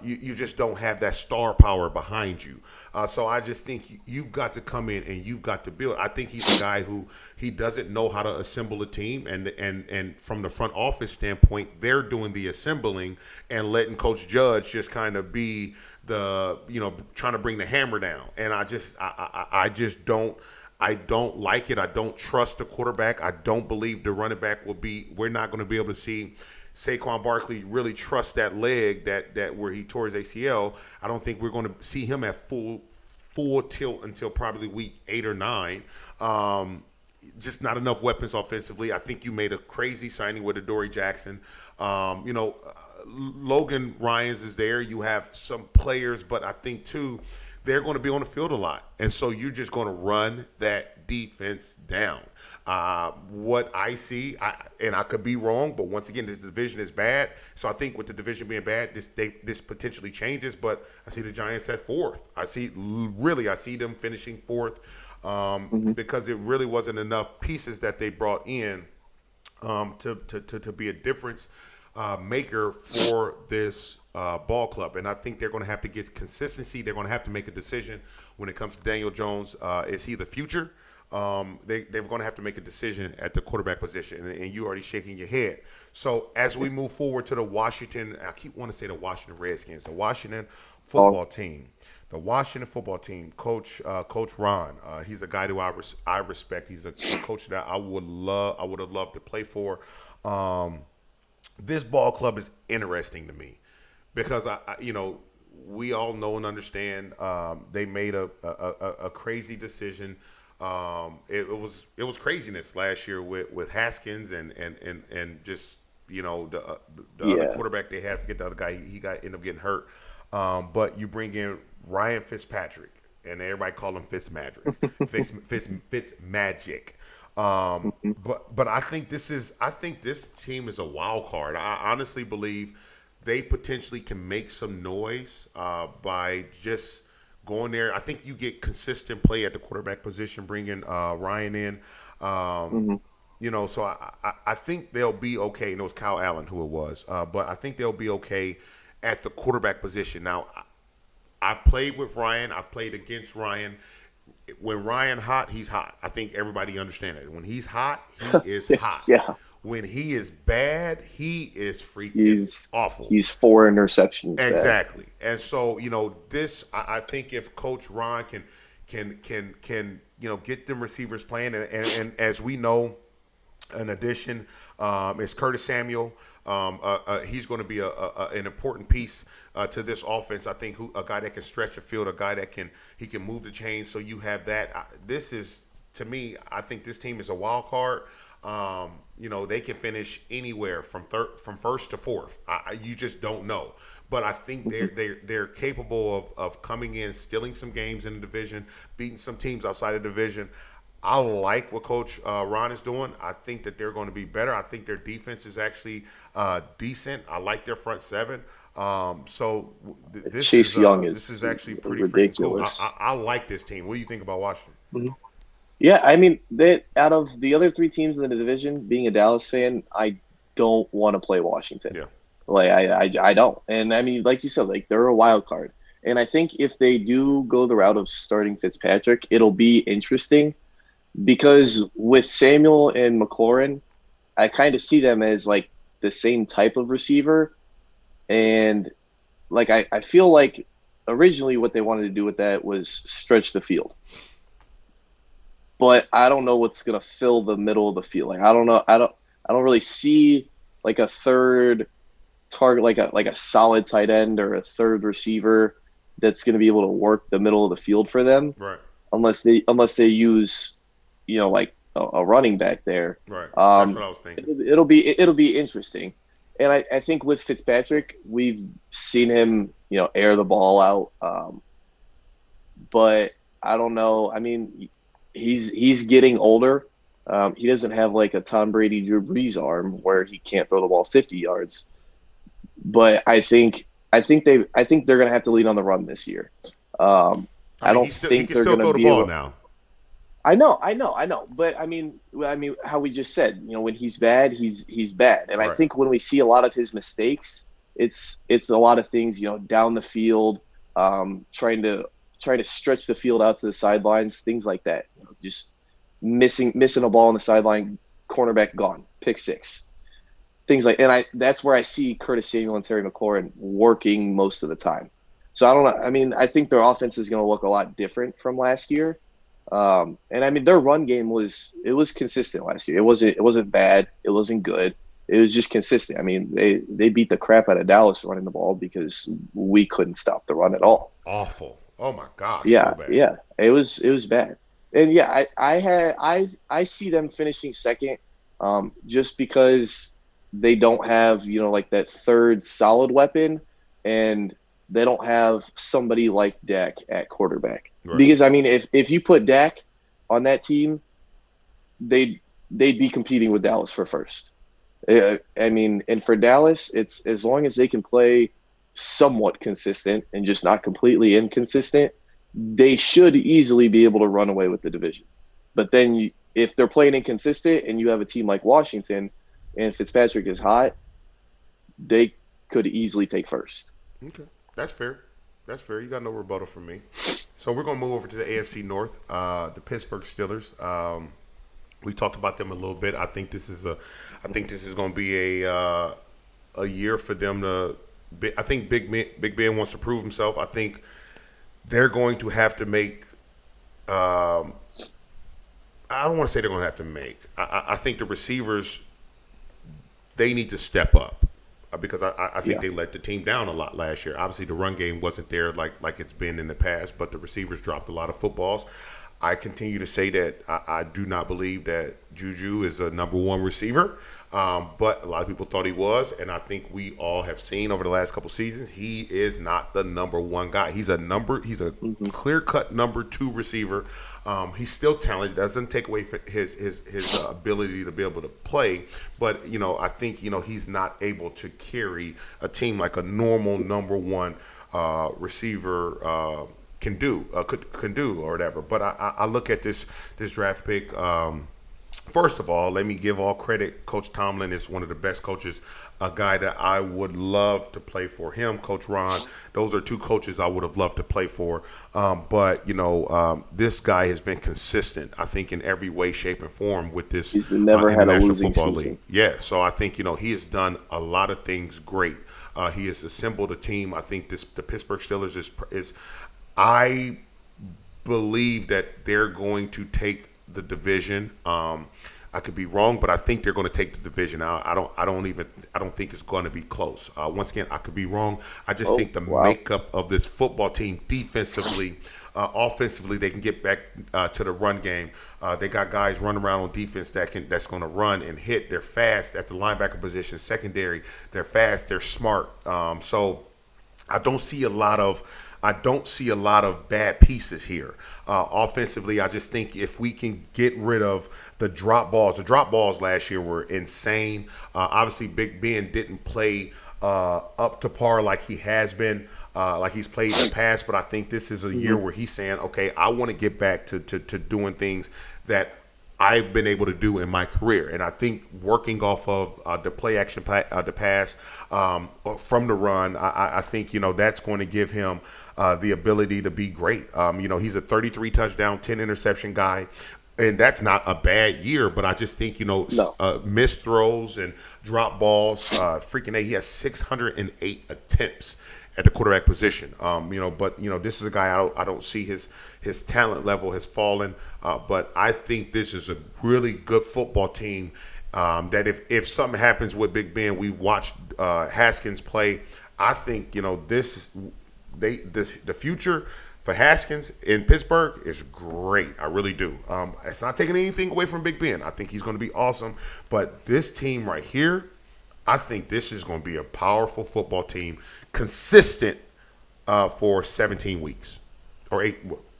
you just don't have that star power behind you. So I just think you've got to come in and you've got to build. I think he's a guy who he doesn't know how to assemble a team, and from the front office standpoint, they're doing the assembling and letting Coach Judge just kind of be the trying to bring the hammer down. And I just don't. I don't like it. I don't trust the quarterback. I don't believe the running back will be. We're not going to be able to see Saquon Barkley really trust that leg that where he tore his ACL. I don't think we're going to see him at full tilt until probably week 8 or 9. Just not enough weapons offensively. I think you made a crazy signing with Adoree Jackson. Logan Ryans is there. You have some players, but I think too, they're going to be on the field a lot. And so you're just going to run that defense down. What I see, and I could be wrong, but once again, this division is bad. So I think with the division being bad, this potentially changes. But I see the Giants at 4th. I see them finishing 4th because it really wasn't enough pieces that they brought in to be a difference maker for this ball club. And I think they're going to have to get consistency. They're going to have to make a decision when it comes to Daniel Jones. Is he the future? They're going to have to make a decision at the quarterback position, and you already shaking your head. So as we move forward to the Washington, I keep wanting to say the Washington Redskins, the Washington football team. The Washington football team, Coach Ron, he's a guy who I respect. He's a coach that I would have loved to play for. This ball club is interesting to me because we all know and understand they made a crazy decision. It was craziness last year with Haskins and just the other quarterback they had. Forget the other guy. He ended up getting hurt. But you bring in Ryan Fitzpatrick, and everybody call him Fitzmagic. Fitzmagic. But I think this team is a wild card. I honestly believe they potentially can make some noise by just going there. I think you get consistent play at the quarterback position, bringing Ryan in. So I think they'll be okay. And it was Kyle Allen who it was, but I think they'll be okay at the quarterback position. Now, I've played with Ryan. I've played against Ryan. When Ryan hot, he's hot. I think everybody understands it. When he's hot, he is hot. Yeah. When he is bad, he is freaking awful. He's 4 interceptions. Exactly. Bad. And so, this I think if Coach Ron can get them receivers playing, and as we know, in addition, is Curtis Samuel. He's going to be an important piece to this offense. I think a guy that can stretch the field, a guy that can move the chains. So you have that. This is, to me, I think this team is a wild card. They can finish anywhere from first to fourth. You just don't know. But I think they're capable of coming in, stealing some games in the division, beating some teams outside of the division. I like what Coach Ron is doing. I think that they're going to be better. I think their defense is actually decent. I like their front seven. This is actually pretty ridiculous. Cool. I like this team. What do you think about Washington? Mm-hmm. Yeah, I mean, out of the other 3 teams in the division, being a Dallas fan, I don't want to play Washington. Yeah. Like I don't. And I mean, like you said, like they're a wild card. And I think if they do go the route of starting Fitzpatrick, it'll be interesting because with Samuel and McLaurin, I kind of see them as like the same type of receiver. And like I feel like originally what they wanted to do with that was stretch the field. But I don't know what's gonna fill the middle of the field. Like I don't know. I don't really see like a third target, like a solid tight end or a third receiver that's going to be able to work the middle of the field for them, Right. unless they use, like a running back there. Right. That's what I was thinking. It'll be interesting, and I think with Fitzpatrick, we've seen him air the ball out, but I don't know. I mean, he's getting older. He doesn't have like a Tom Brady, Drew Brees arm where he can't throw the ball 50 yards. But I think they're going to have to lean on the run this year. I don't think they're going to be able. Now. I know. But I mean, how we just said, when he's bad, he's bad. And Right. I think when we see a lot of his mistakes, it's a lot of things, down the field, trying to stretch the field out to the sidelines, things like that. Just missing a ball on the sideline, cornerback gone, pick six. Things like, and that's where I see Curtis Samuel and Terry McLaurin working most of the time. So I don't know. I mean, I think their offense is going to look a lot different from last year. And I mean, their run game was consistent last year. It wasn't bad. It wasn't good. It was just consistent. I mean, they beat the crap out of Dallas running the ball because we couldn't stop the run at all. Awful. Oh my gosh. Yeah, So bad. yeah. It was bad. And yeah, I see them finishing second, just because they don't have, like that third solid weapon, and they don't have somebody like Dak at quarterback. Right. Because I mean, if you put Dak on that team, they'd be competing with Dallas for first. I mean, and for Dallas, it's as long as they can play somewhat consistent and just not completely inconsistent, they should easily be able to run away with the division. But then if they're playing inconsistent and you have a team like Washington and Fitzpatrick is hot, they could easily take first. Okay. That's fair. You got no rebuttal from me. So we're going to move over to the AFC North, the Pittsburgh Steelers. We talked about them a little bit. I think this is going to be a year for them to. I think Big Ben wants to prove himself. I think they're going to have to make. I don't want to say they're going to have to make. I think the receivers, they need to step up, because I think they let the team down a lot last year. Obviously, the run game wasn't there like it's been in the past, but the receivers dropped a lot of footballs. I continue to say that I do not believe that Juju is a number one receiver, but a lot of people thought he was, and I think we all have seen over the last couple seasons he is not the number one guy. He's a clear-cut number two receiver. He's still talented. Doesn't take away his ability to be able to play, but I think he's not able to carry a team like a normal number one receiver can do or whatever. But I look at this draft pick. First of all, let me give all credit. Coach Tomlin is one of the best coaches, a guy that I would love to play for. Him, Coach Ron, those are two coaches I would have loved to play for. But this guy has been consistent, I think, in every way, shape, and form with this He's never had a National losing Football season. League. Yeah, so I think, he has done a lot of things great. He has assembled a team. I think the Pittsburgh Steelers is I believe that they're going to take the division. I could be wrong, but I think they're going to take the division. I don't think it's going to be close. Once again, I could be wrong. I just think the makeup of this football team, defensively, offensively, they can get back to the run game. They got guys running around on defense that's going to run and hit. They're fast at the linebacker position, secondary. They're fast. They're smart. So I don't see a lot of bad pieces here. Offensively, I just think if we can get rid of the drop balls last year were insane. Obviously, Big Ben didn't play up to par like he has been, like he's played in the past. But I think this is a year where he's saying, okay, I want to get back to doing things that I've been able to do in my career. And I think working off of the play action, the pass from the run, I think, that's going to give him the ability to be great. He's a 33 touchdown, 10 interception guy. And that's not a bad year, but I just think, No. missed throws and drop balls. He has 608 attempts at the quarterback position. But this is a guy I don't see his talent level has fallen. But I think this is a really good football team. That if something happens with Big Ben, we watched Haskins play. I think the future for Haskins in Pittsburgh is great. I really do. It's not taking anything away from Big Ben. I think he's going to be awesome. But this team right here, I think this is going to be a powerful football team, consistent for 17 weeks or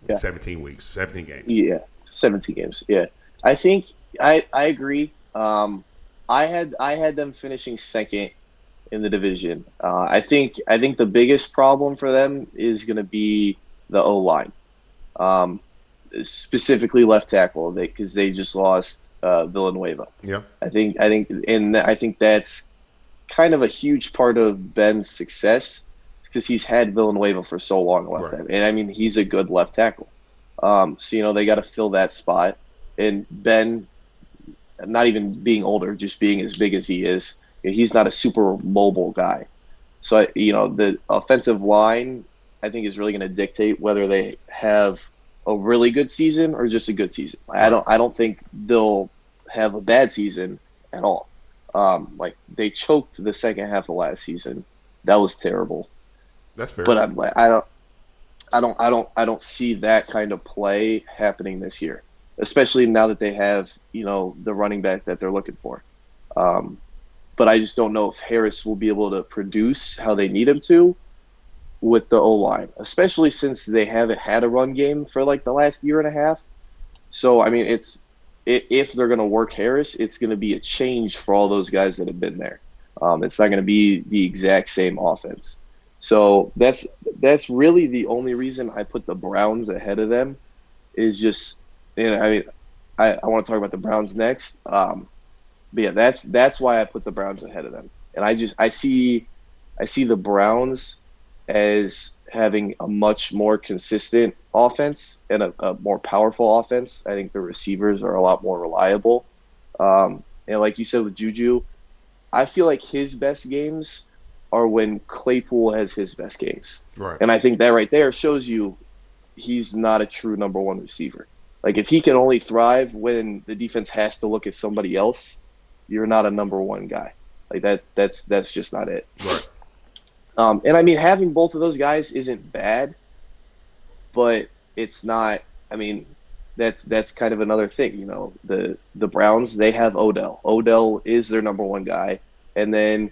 17 weeks, 17 games. Yeah, 17 games. Yeah, I think I agree. I had them finishing second in the division. I think the biggest problem for them is going to be the O-line, specifically left tackle, because they just lost Villanueva. Yeah, I think that's kind of a huge part of Ben's success, because he's had Villanueva for so long left tackle, and I mean he's a good left tackle. So they got to fill that spot, and Ben, not even being older, just being as big as he is, he's not a super mobile guy. So the offensive line, I think, is really going to dictate whether they have a really good season or just a good season. I don't think they'll have a bad season at all. They choked the second half of last season. That was terrible. That's fair. But I don't see that kind of play happening this year, especially now that they have the running back that they're looking for. But I just don't know if Harris will be able to produce how they need him to with the O-line, especially since they haven't had a run game for the last year and a half. So, I mean, if they're going to work Harris, it's going to be a change for all those guys that have been there. It's not going to be the exact same offense. So that's really the only reason I put the Browns ahead of them, is just, I want to talk about the Browns next. But yeah, that's why I put the Browns ahead of them. And I see the Browns as having a much more consistent offense and a more powerful offense. I think the receivers are a lot more reliable. And like you said with Juju, I feel like his best games are when Claypool has his best games. Right. And I think that right there shows you he's not a true number one receiver. If he can only thrive when the defense has to look at somebody else, you're not a number one guy. That's just not it. Right. And I mean, having both of those guys isn't bad, but it's not. I mean, that's kind of another thing. The Browns, they have Odell. Odell is their number one guy, and then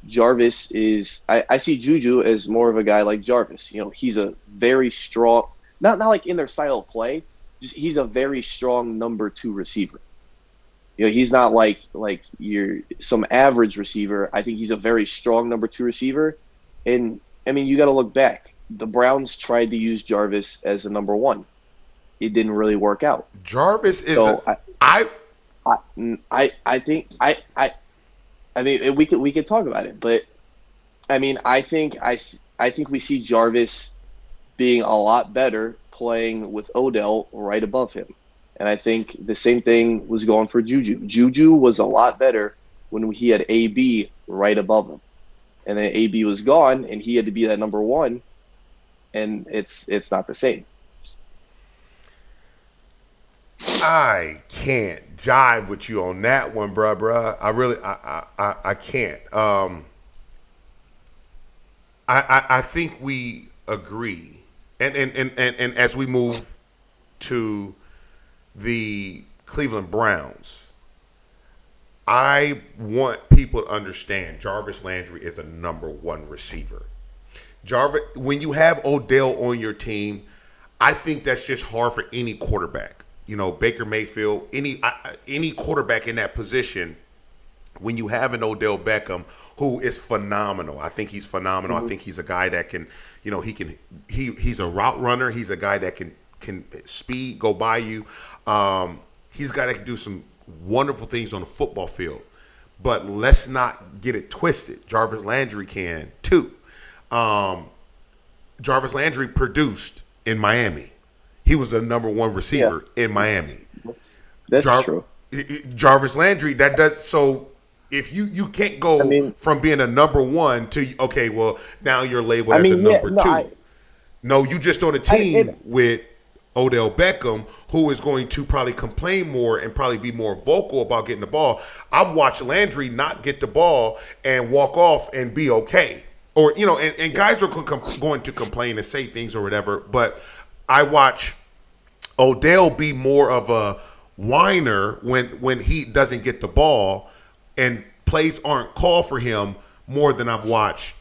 Jarvis is. I see Juju as more of a guy like Jarvis. He's a very strong, not like in their style of play. Just he's a very strong number two receiver. He's not like some average receiver. I think he's a very strong number two receiver. And I mean, you got to look back. The Browns tried to use Jarvis as a number one. It didn't really work out. Jarvis is. So I think I mean, we could talk about it, but I mean, I think we see Jarvis being a lot better playing with Odell right above him. And I think the same thing was going for Juju. Juju was a lot better when he had AB right above him. And then AB was gone, and he had to be that number one, and it's not the same. I can't jive with you on that one, bruh. I can't. I think we agree. And as we move to the Cleveland Browns, I want people to understand Jarvis Landry is a number one receiver. Jarvis, when you have Odell on your team, I think that's just hard for any quarterback. Baker Mayfield, any quarterback in that position, when you have an Odell Beckham who is phenomenal. I think he's phenomenal. Mm-hmm. I think he's a guy that can, he's a route runner. He's a guy that can speed, go by you. He's got to do some wonderful things on the football field. But let's not get it twisted. Jarvis Landry can too. Jarvis Landry produced in Miami. He was the number one receiver in Miami. That's true. Jarvis Landry, that does so. If you can't go from being a number one to okay, well now you're labeled as a number two. No, you just on a team with Odell Beckham, who is going to probably complain more and probably be more vocal about getting the ball. I've watched Landry not get the ball and walk off and be okay. Or, and guys are going to complain and say things or whatever, but I watch Odell be more of a whiner when he doesn't get the ball and plays aren't called for him more than I've watched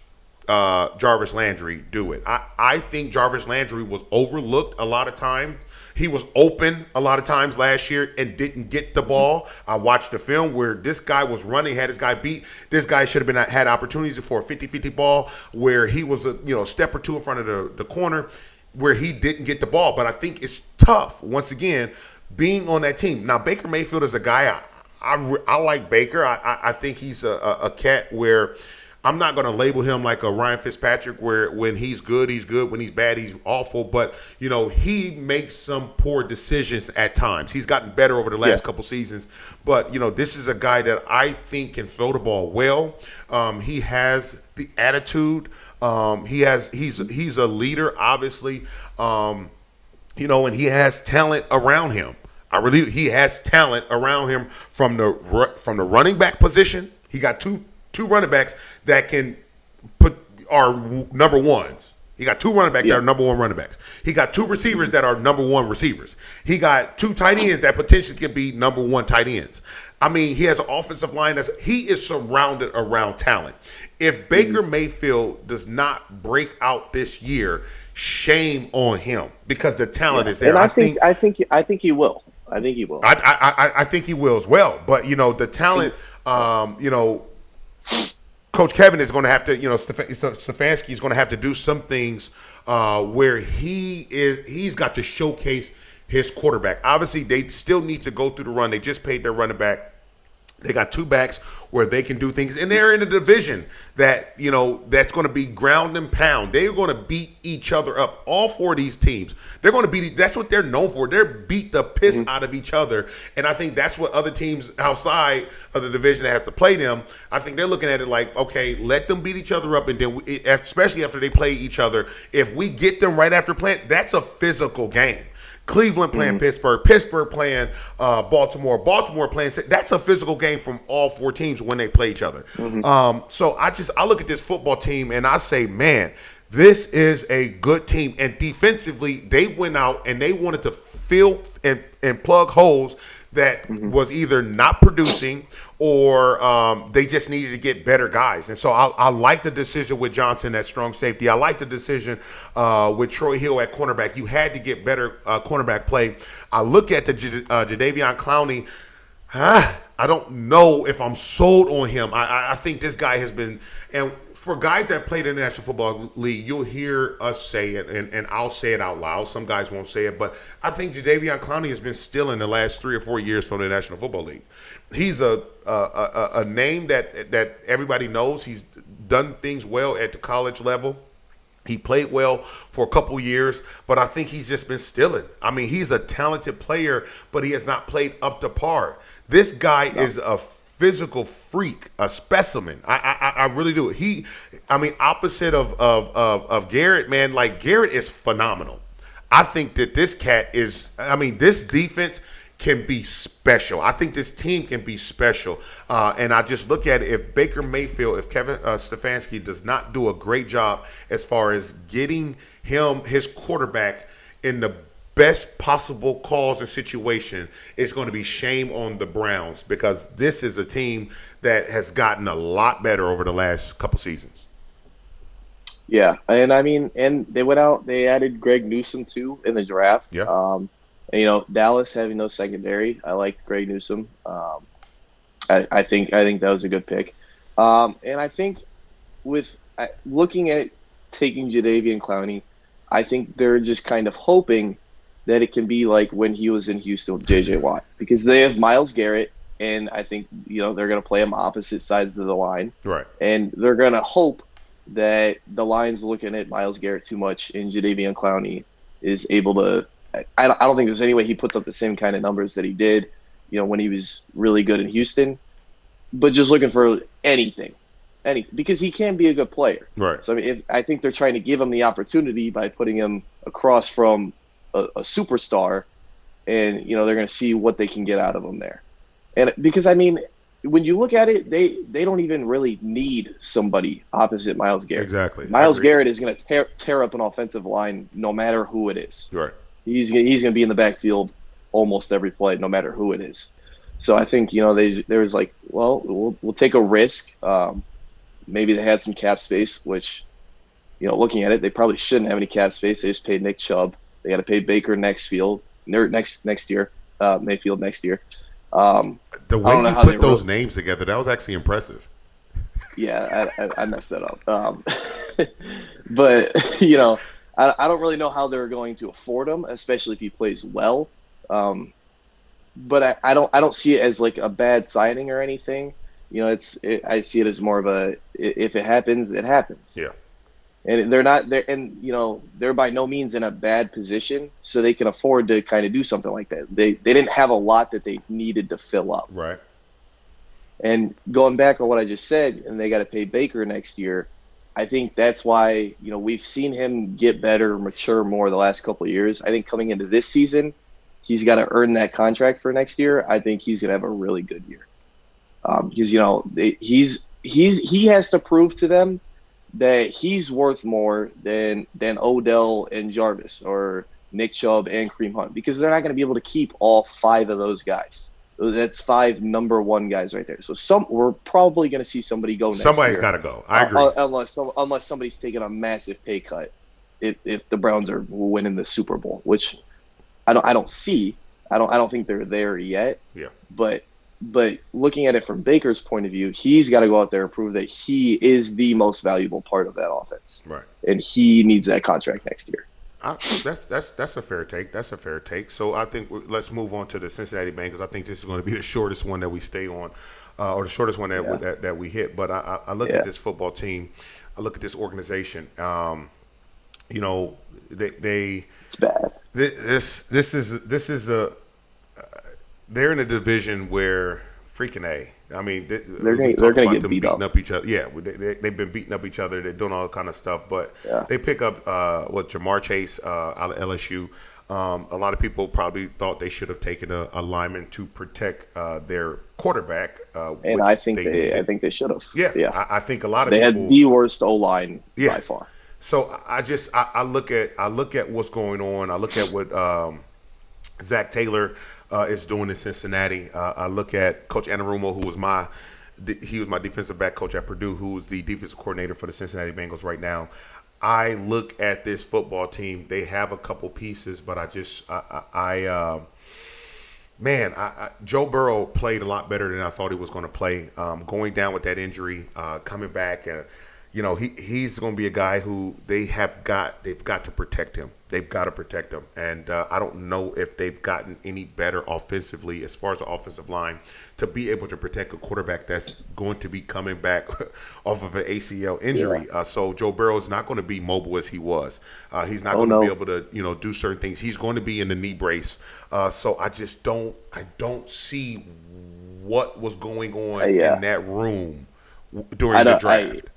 Jarvis Landry do it. I think Jarvis Landry was overlooked a lot of times. He was open a lot of times last year and didn't get the ball. I watched the film where this guy was running, had this guy beat. This guy should have had opportunities for a 50-50 ball where he was a step or two in front of the corner where he didn't get the ball. But I think it's tough, once again, being on that team. Now, Baker Mayfield is a guy I like Baker. I think he's a cat where I'm not going to label him like a Ryan Fitzpatrick where when he's good, he's good. When he's bad, he's awful. But, he makes some poor decisions at times. He's gotten better over the last couple seasons. But, this is a guy that I think can throw the ball well. He has the attitude. He's a leader, obviously. And he has talent around him. He has talent around him from the running back position. He got two running backs that are number ones. He got two running backs that are number one running backs. He got two receivers that are number one receivers. He got two tight ends that potentially can be number one tight ends. I mean, he has an offensive line he is surrounded around talent. If Baker Mayfield does not break out this year, shame on him because the talent is there. And I think he will. I think he will. I think he will as well. But the talent, Coach Kevin is going to have to, Stefanski is going to have to do some things where he's got to showcase his quarterback. Obviously, they still need to go through the run. They just paid their running back. They got two backs where they can do things, and they're in a division that that's going to be ground and pound. They're going to beat each other up. All four of these teams, they're going to beat. That's what they're known for. They're beat the piss out of each other, and I think that's what other teams outside of the division that have to play them. I think they're looking at it like, okay, let them beat each other up, and then especially after they play each other, if we get them right after playing, that's a physical game. Cleveland playing Pittsburgh playing Baltimore playing. That's a physical game from all four teams when they play each other. So I look at this football team and I say, man, this is a good team. And defensively, they went out and they wanted to fill and plug holes that was either not producing or they just needed to get better guys. And so I like the decision with Johnson at strong safety. I like the decision with Troy Hill at cornerback. You had to get better cornerback play. I look at the Jadeveon Clowney. I don't know if I'm sold on him. I think this guy has been – and for guys that played in the National Football League, you'll hear us say it, and I'll say it out loud. Some guys won't say it, but I think Jadeveon Clowney has been stealing the last 3 or 4 years from the National Football League. He's a name that everybody knows. He's done things well at the college level. He played well for a couple years, but I think he's just been stealing. I mean, he's a talented player, but he has not played up to par. This guy is a physical freak, a specimen. I really do. Opposite of Garrett, man, like Garrett is phenomenal. I think that this cat is, this defense can be special. I think this team can be special. And I just look at it, if Baker Mayfield, if Kevin Stefanski does not do a great job as far as getting his quarterback in the best possible cause and situation, it's going to be shame on the Browns because this is a team that has gotten a lot better over the last couple seasons. Yeah, and they went out, they added Greg Newsome too in the draft. Yeah. Dallas having no secondary. I liked Greg Newsome. I think that was a good pick. And I think with looking at taking Jadeveon Clowney, I think they're just kind of hoping that it can be like when he was in Houston with J.J. Watt, because they have Myles Garrett, and I think they're going to play him opposite sides of the line, Right. and they're going to hope that the line's looking at Myles Garrett too much, and Jadeveon Clowney is able to. I don't think there's any way he puts up the same kind of numbers that he did, when he was really good in Houston, but just looking for anything, because he can be a good player. Right. So I think they're trying to give him the opportunity by putting him across from a superstar, and they're going to see what they can get out of him there. And because when you look at it, they don't even really need somebody opposite Myles Garrett. Exactly. Myles Garrett is going to tear up an offensive line no matter who it is. Right. He's going to be in the backfield almost every play, no matter who it is. So I think there was like, well, we'll take a risk. Maybe they had some cap space, which looking at it, they probably shouldn't have any cap space. They just paid Nick Chubb. They got to pay Baker next year, Mayfield next year. The way you put those names together, that was actually impressive. Yeah, I messed that up. But I don't really know how they're going to afford him, especially if he plays well. But I don't see it as like a bad signing or anything. I see it as more of a, if it happens, it happens. Yeah. And they're not there, and they're by no means in a bad position, so they can afford to kind of do something like that. They didn't have a lot that they needed to fill up. Right. And going back on what I just said, and they got to pay Baker next year, I think that's why we've seen him get better, mature more the last couple of years. I think coming into this season, he's got to earn that contract for next year. I think he's going to have a really good year, because he has to prove to them that he's worth more than Odell and Jarvis or Nick Chubb and Kareem Hunt, because they're not going to be able to keep all 5 of those guys. That's 5 number 1 guys right there. So we're probably going to see somebody go next Somebody's got year. to go. I agree. Unless somebody's taking a massive pay cut if the Browns are winning the Super Bowl, which I don't see. I don't think they're there yet. Yeah. But looking at it from Baker's point of view, he's got to go out there and prove that he is the most valuable part of that offense. Right. And he needs that contract next year. That's a fair take. That's a fair take. So I think let's move on to the Cincinnati Bengals. I think this is going to be the shortest one that we stay on, or the shortest one that we hit. But I look at this football team. I look at this organization. It's bad. This is a they're in a division where freaking A. I mean, they're going to get beat up each other. Yeah, they've been beating up each other. They're doing all kind of stuff. But they pick up Jamar Chase out of LSU. A lot of people probably thought they should have taken a lineman to protect their quarterback. And I think they should have. Yeah. I think a lot of people had the worst O-line by far. So I look at what's going on. I look at what Zach Taylor is doing in Cincinnati. I look at Coach Anarumo, who was my defensive back coach at Purdue, who's the defensive coordinator for the Cincinnati Bengals right now. I look at this football team. They have a couple pieces, but Joe Burrow played a lot better than I thought he was going to play. Going down with that injury, coming back, he's going to be a guy who they've got to protect him. They've got to protect him. And I don't know if they've gotten any better offensively as far as the offensive line to be able to protect a quarterback that's going to be coming back off of an ACL injury. Yeah. So Joe Burrow is not going to be mobile as he was. He's not going to be able to, do certain things. He's going to be in the knee brace. So I don't see what was going on in that room during the draft.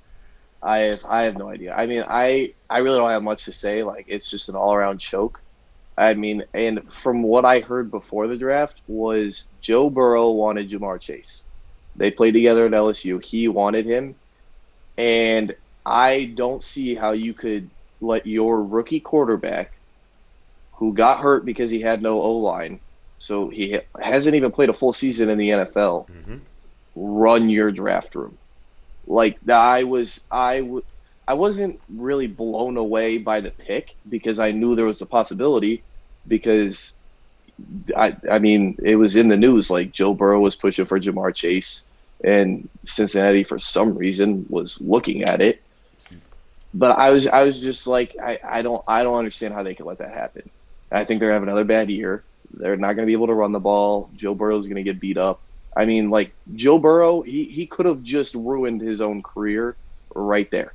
I have no idea. I mean, I really don't have much to say. Like, it's just an all-around choke. I mean, and from what I heard before the draft was Joe Burrow wanted Jamar Chase. They played together at LSU. He wanted him. And I don't see how you could let your rookie quarterback, who got hurt because he had no O-line, so he hasn't even played a full season in the NFL, run your draft room. Like, I wasn't really blown away by the pick because I knew there was a possibility, because I mean, it was in the news, like Joe Burrow was pushing for Jamar Chase and Cincinnati for some reason was looking at it. But I was just like, I don't understand how they could let that happen. I think they're going to have another bad year. They're not going to be able to run the ball. Joe Burrow's going to get beat up. I mean, like, Joe Burrow, he could have just ruined his own career right there.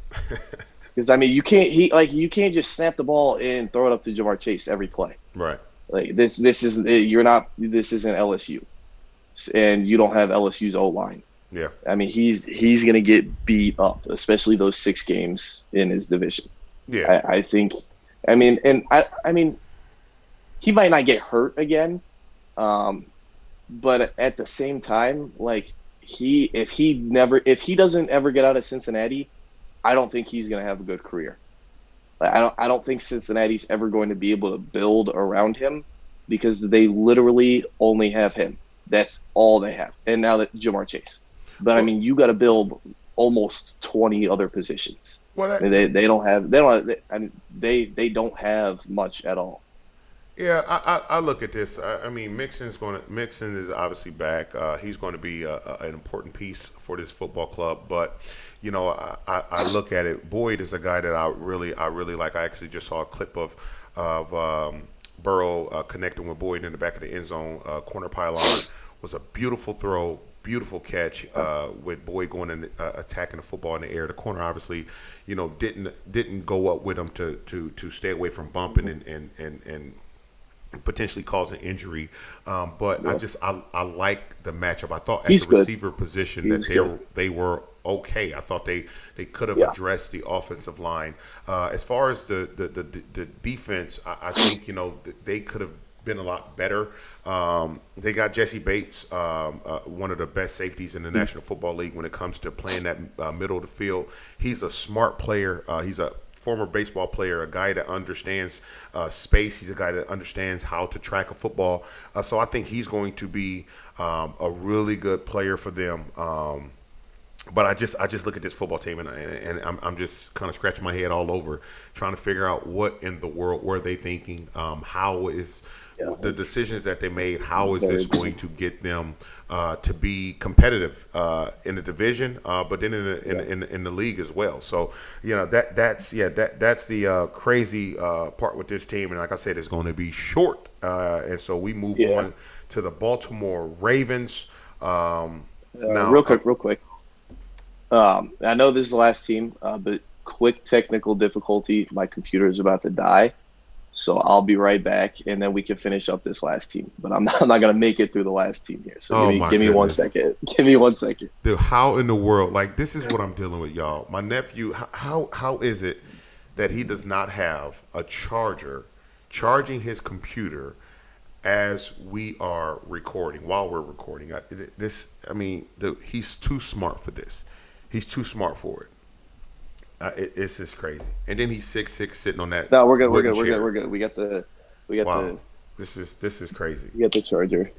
Because, I mean, you can't just snap the ball and throw it up to Jamar Chase every play. Right. Like, this isn't LSU. And you don't have LSU's O-line. Yeah. I mean, he's going to get beat up, especially those 6 games in his division. Yeah. I think, I mean, he might not get hurt again, but at the same time, like, if he doesn't ever get out of Cincinnati, I don't think he's going to have a good career. Like, I don't think Cincinnati's ever going to be able to build around him because they literally only have him. That's all they have. And now that Jamar Chase. But I mean, you got to build almost 20 other positions. They don't have much at all. Yeah, I look at this. I mean, Mixon is obviously back. He's going to be an important piece for this football club. But you know, I look at it. Boyd is a guy that I really like. I actually just saw a clip of Burrow connecting with Boyd in the back of the end zone. Corner pylon was a beautiful throw. Beautiful catch with Boyd going and attacking the football in the air. The corner obviously, you know, didn't go up with him to stay away from bumping and potentially causing injury. But yeah. I like the matchup. I thought at the receiver position that they were okay. I thought they could have addressed the offensive line. As far as the defense, I think, you know, they could have been a lot better. They got Jesse Bates, one of the best safeties in the National Football League when it comes to playing that middle of the field. He's a smart player. He's a former baseball player, a guy that understands space. He's a guy that understands how to track a football. So I think he's going to be a really good player for them. But I just look at this football team and I'm just kind of scratching my head all over trying to figure out what in the world were they thinking. How is the decisions that they made? How is this going to get them to be competitive in the division, but then in the league as well? So you know that's the crazy part with this team. And like I said, it's going to be short. And so we move on to the Baltimore Ravens. Now, real quick. I know this is the last team, but quick technical difficulty. My computer is about to die, so I'll be right back, and then we can finish up this last team. But I'm not going to make it through the last team here. So give me 1 second. Give me 1 second. Dude, how in the world? Like, this is what I'm dealing with, y'all. My nephew, how is it that he does not have a charger charging his computer as we are recording, while we're recording? He's too smart for this. He's too smart for it. It's just crazy. And then he's 6'6", sitting on that. No, we're good. We're good. We got the. This is crazy. We got the charger.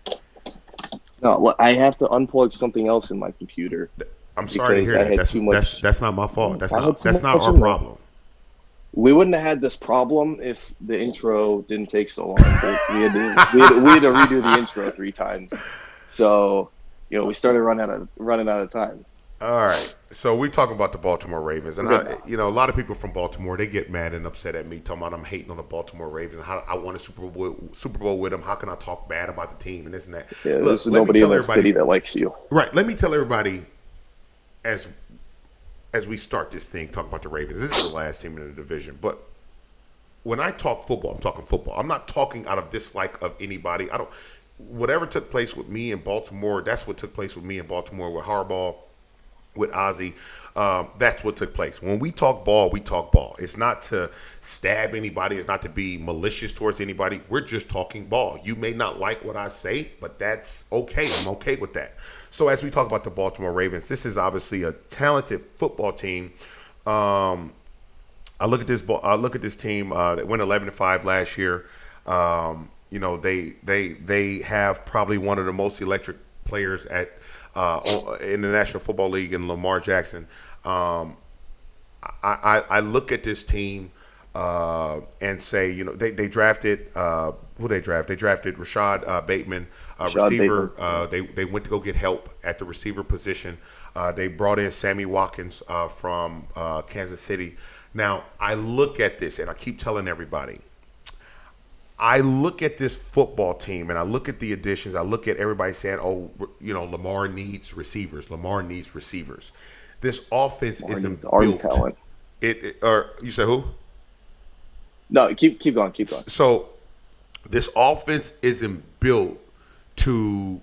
No, look, I have to unplug something else in my computer. I'm sorry to hear that. That's not my fault. That's not our problem. We wouldn't have had this problem if the intro didn't take so long. we had to redo the intro 3 times. So, you know, we started running out of time. All right, so we talking about the Baltimore Ravens, and a lot of people from Baltimore, they get mad and upset at me talking about I'm hating on the Baltimore Ravens. How I won a Super Bowl with them. How can I talk bad about the team and this and that? Yeah, there's nobody in the city that likes you. Right. Let me tell everybody as we start this thing talking about the Ravens. This is the last team in the division, but when I talk football, I'm talking football. I'm not talking out of dislike of anybody. Whatever took place with me in Baltimore, that's what took place with me in Baltimore with Harbaugh. With Ozzie, that's what took place. When we talk ball, we talk ball. It's not to stab anybody. It's not to be malicious towards anybody. We're just talking ball. You may not like what I say, but that's okay. I'm okay with that. So as we talk about the Baltimore Ravens, this is obviously a talented football team. I look at this team that went 11-5 last year. They have probably one of the most electric players in the National Football League in Lamar Jackson. I look at this team and say, you know, they drafted who they drafted? They drafted Rashad Bateman, receiver. They went to go get help at the receiver position. They brought in Sammy Watkins from Kansas City. Now, I look at this and I keep telling everybody, I look at this football team and I look at the additions. I look at everybody saying, "Oh, Lamar needs receivers. Lamar needs receivers." This offense isn't arm built. talent. Or you say who? No, keep going. So this offense isn't built to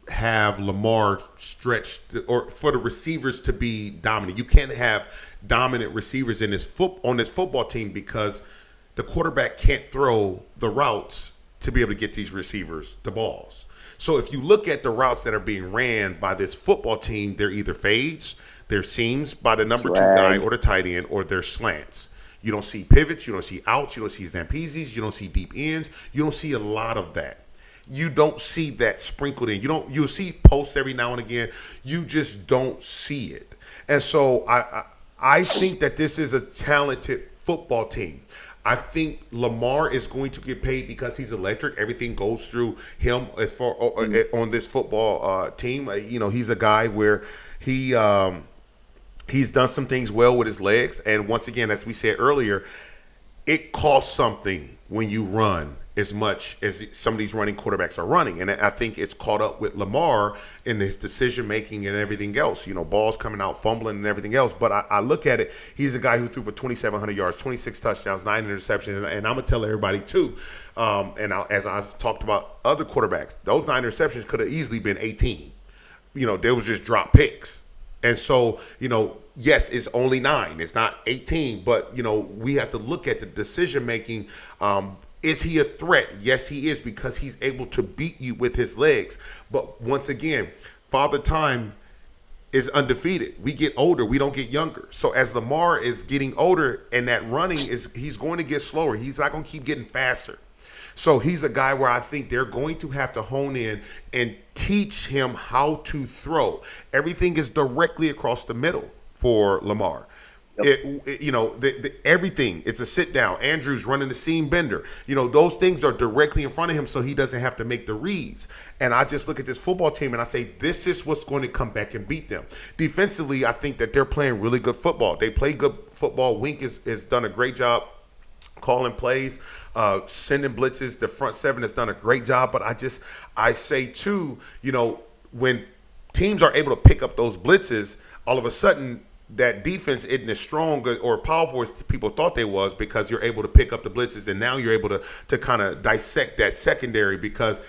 have Lamar stretched or for the receivers to be dominant. You can't have dominant receivers in on this football team because the quarterback can't throw the routes to be able to get these receivers the balls. So if you look at the routes that are being ran by this football team, they're either fades, they're seams by the number 2 guy or the tight end, or they're slants. You don't see pivots, you don't see outs, you don't see Zampesis, you don't see deep ends, you don't see a lot of that. You don't see that sprinkled in. You'll see posts every now and again. You just don't see it. And so I think that this is a talented football team. I think Lamar is going to get paid because he's electric. Everything goes through him as far on this football team. He's a guy where he's done some things well with his legs. And once again, as we said earlier, it costs something when you run as much as some of these running quarterbacks are running. And I think it's caught up with Lamar in his decision-making and everything else, balls coming out, fumbling and everything else. But I look at it, he's a guy who threw for 2,700 yards, 26 touchdowns, 9 interceptions. And I'm going to tell everybody, too, as I've talked about other quarterbacks, those 9 interceptions could have easily been 18. There was just drop picks. And so, yes, it's only 9. It's not 18. But, we have to look at the decision-making. Is he a threat? Yes, he is, because he's able to beat you with his legs. But once again, Father Time is undefeated. We get older. We don't get younger. So as Lamar is getting older and that running he's going to get slower. He's not going to keep getting faster. So he's a guy where I think they're going to have to hone in and teach him how to throw. Everything is directly across the middle for Lamar. Yep. Everything, it's a sit down. Andrews running the seam bender. Those things are directly in front of him, so he doesn't have to make the reads. And I just look at this football team and I say, this is what's going to come back and beat them. Defensively, I think that they're playing really good football. They play good football. Wink has done a great job calling plays, sending blitzes. The front 7 has done a great job. But I say too, when teams are able to pick up those blitzes, all of a sudden that defense isn't as strong or powerful as people thought they was, because you're able to pick up the blitzes, and now you're able to kind of dissect that secondary, because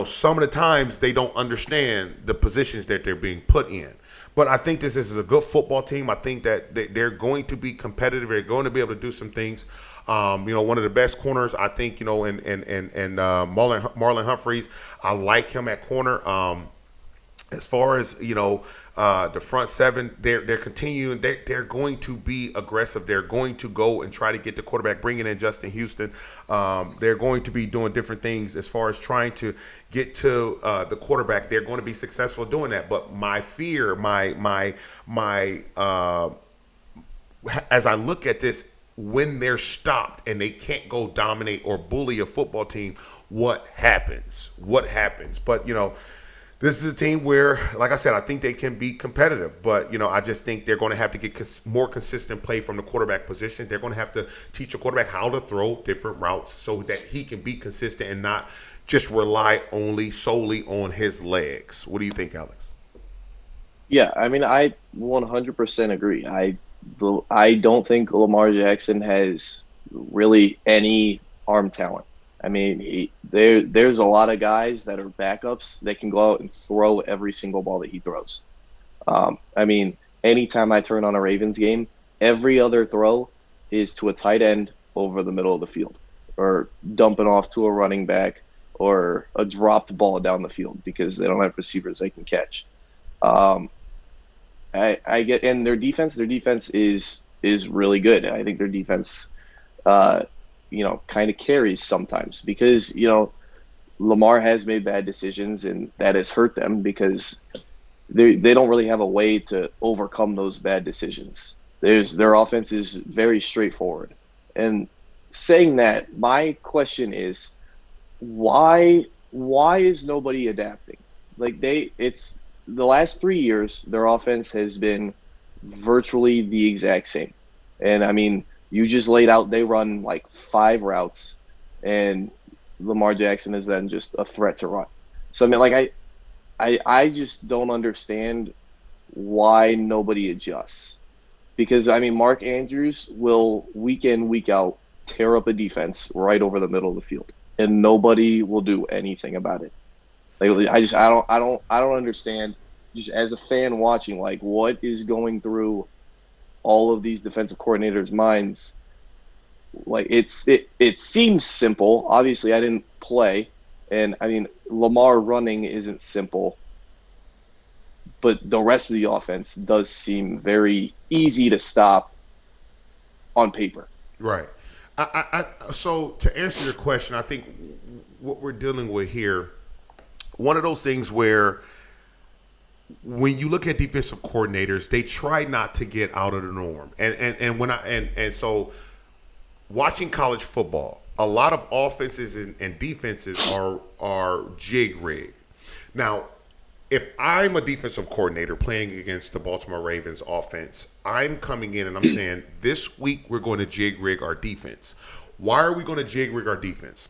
some of the times they don't understand the positions that they're being put in. But I think this is a good football team. I think that they're going to be competitive. They're going to be able to do some things. One of the best corners, I think, in Marlon Humphreys. I like him at corner. As far as the front 7, they're continuing. They're going to be aggressive. They're going to go and try to get the quarterback, bringing in Justin Houston. They're going to be doing different things as far as trying to get to the quarterback. They're going to be successful doing that. But my fear, as I look at this, when they're stopped and they can't go dominate or bully a football team, what happens? But this is a team where, like I said, I think they can be competitive. But, I just think they're going to have to get more consistent play from the quarterback position. They're going to have to teach a quarterback how to throw different routes so that he can be consistent and not just rely solely on his legs. What do you think, Alex? Yeah, I mean, I 100% agree. I don't think Lamar Jackson has really any arm talent. I mean, there's a lot of guys that are backups that can go out and throw every single ball that he throws. I mean, anytime I turn on a Ravens game, every other throw is to a tight end over the middle of the field, or dumping off to a running back, or a dropped ball down the field because they don't have receivers they can catch. I get, and their defense is really good. I think their defense, kind of carries sometimes, because, Lamar has made bad decisions and that has hurt them, because they don't really have a way to overcome those bad decisions. Their offense is very straightforward. And saying that, my question is, why is nobody adapting? It's the last 3 years, their offense has been virtually the exact same. And I mean, you just laid out, they run like 5 routes, and Lamar Jackson is then just a threat to run. So I mean, like I just don't understand why nobody adjusts. Because I mean, Mark Andrews will week in, week out tear up a defense right over the middle of the field, and nobody will do anything about it. Like I don't understand. Just as a fan watching, like what is going through all of these defensive coordinators' minds. Like it seems simple. Obviously, I didn't play, and I mean Lamar running isn't simple, but the rest of the offense does seem very easy to stop on paper. Right. So to answer your question, I think what we're dealing with here, one of those things where when you look at defensive coordinators, they try not to get out of the norm. And so watching college football, a lot of offenses and defenses are jig rigged. Now, if I'm a defensive coordinator playing against the Baltimore Ravens offense, I'm coming in and I'm saying, this week we're going to jig rig our defense. Why are we going to jig rig our defense?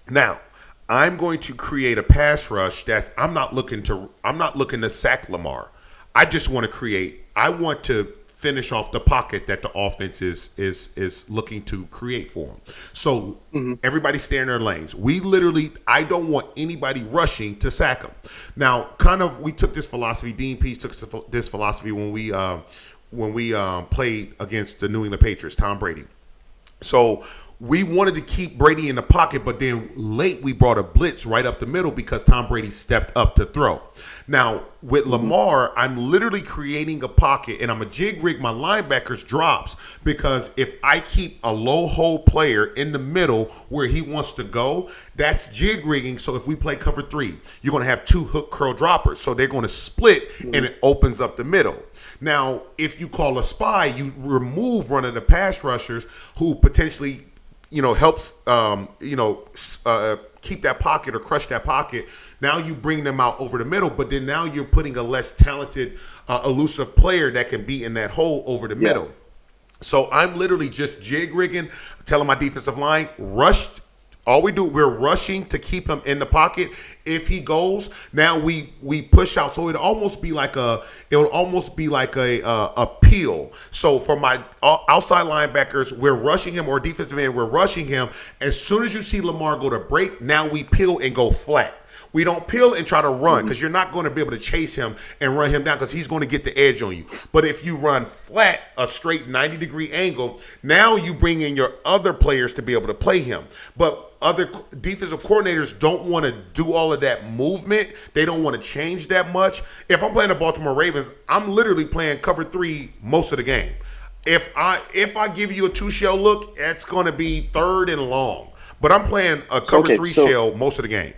Now, I'm going to create a pass rush I'm not looking to sack Lamar. I just want to finish off the pocket that the offense is looking to create for them. So everybody stay in their lanes. I don't want anybody rushing to sack them. Now, we took this philosophy. Dean Pease took this philosophy when we played against the New England Patriots, Tom Brady. So we wanted to keep Brady in the pocket, but then late we brought a blitz right up the middle because Tom Brady stepped up to throw. Now, with Lamar, I'm literally creating a pocket, and I'm a jig rig my linebackers drops because if I keep a low hole player in the middle where he wants to go, that's jig rigging. So if we play cover 3, you're going to have 2 hook curl droppers. So they're going to split, and it opens up the middle. Now, if you call a spy, you remove one of the pass rushers who potentially helps, keep that pocket or crush that pocket. Now you bring them out over the middle, but then now you're putting a less talented, elusive player that can be in that hole over the middle. So I'm literally just jig rigging, telling my defensive line, rush. We're rushing to keep him in the pocket. If he goes, now we push out. So it'll almost be like a peel. So for my outside linebackers, we're rushing him, or defensive end, we're rushing him. As soon as you see Lamar go to break, now we peel and go flat. We don't peel and try to run because you're not going to be able to chase him and run him down because he's going to get the edge on you. But if you run flat, a straight 90-degree angle, now you bring in your other players to be able to play him. But other defensive coordinators don't want to do all of that movement. They don't want to change that much. If I'm playing the Baltimore Ravens, I'm literally playing cover 3 most of the game. If I give you a 2-shell look, it's going to be 3rd and long. But I'm playing a cover 3 shell most of the game.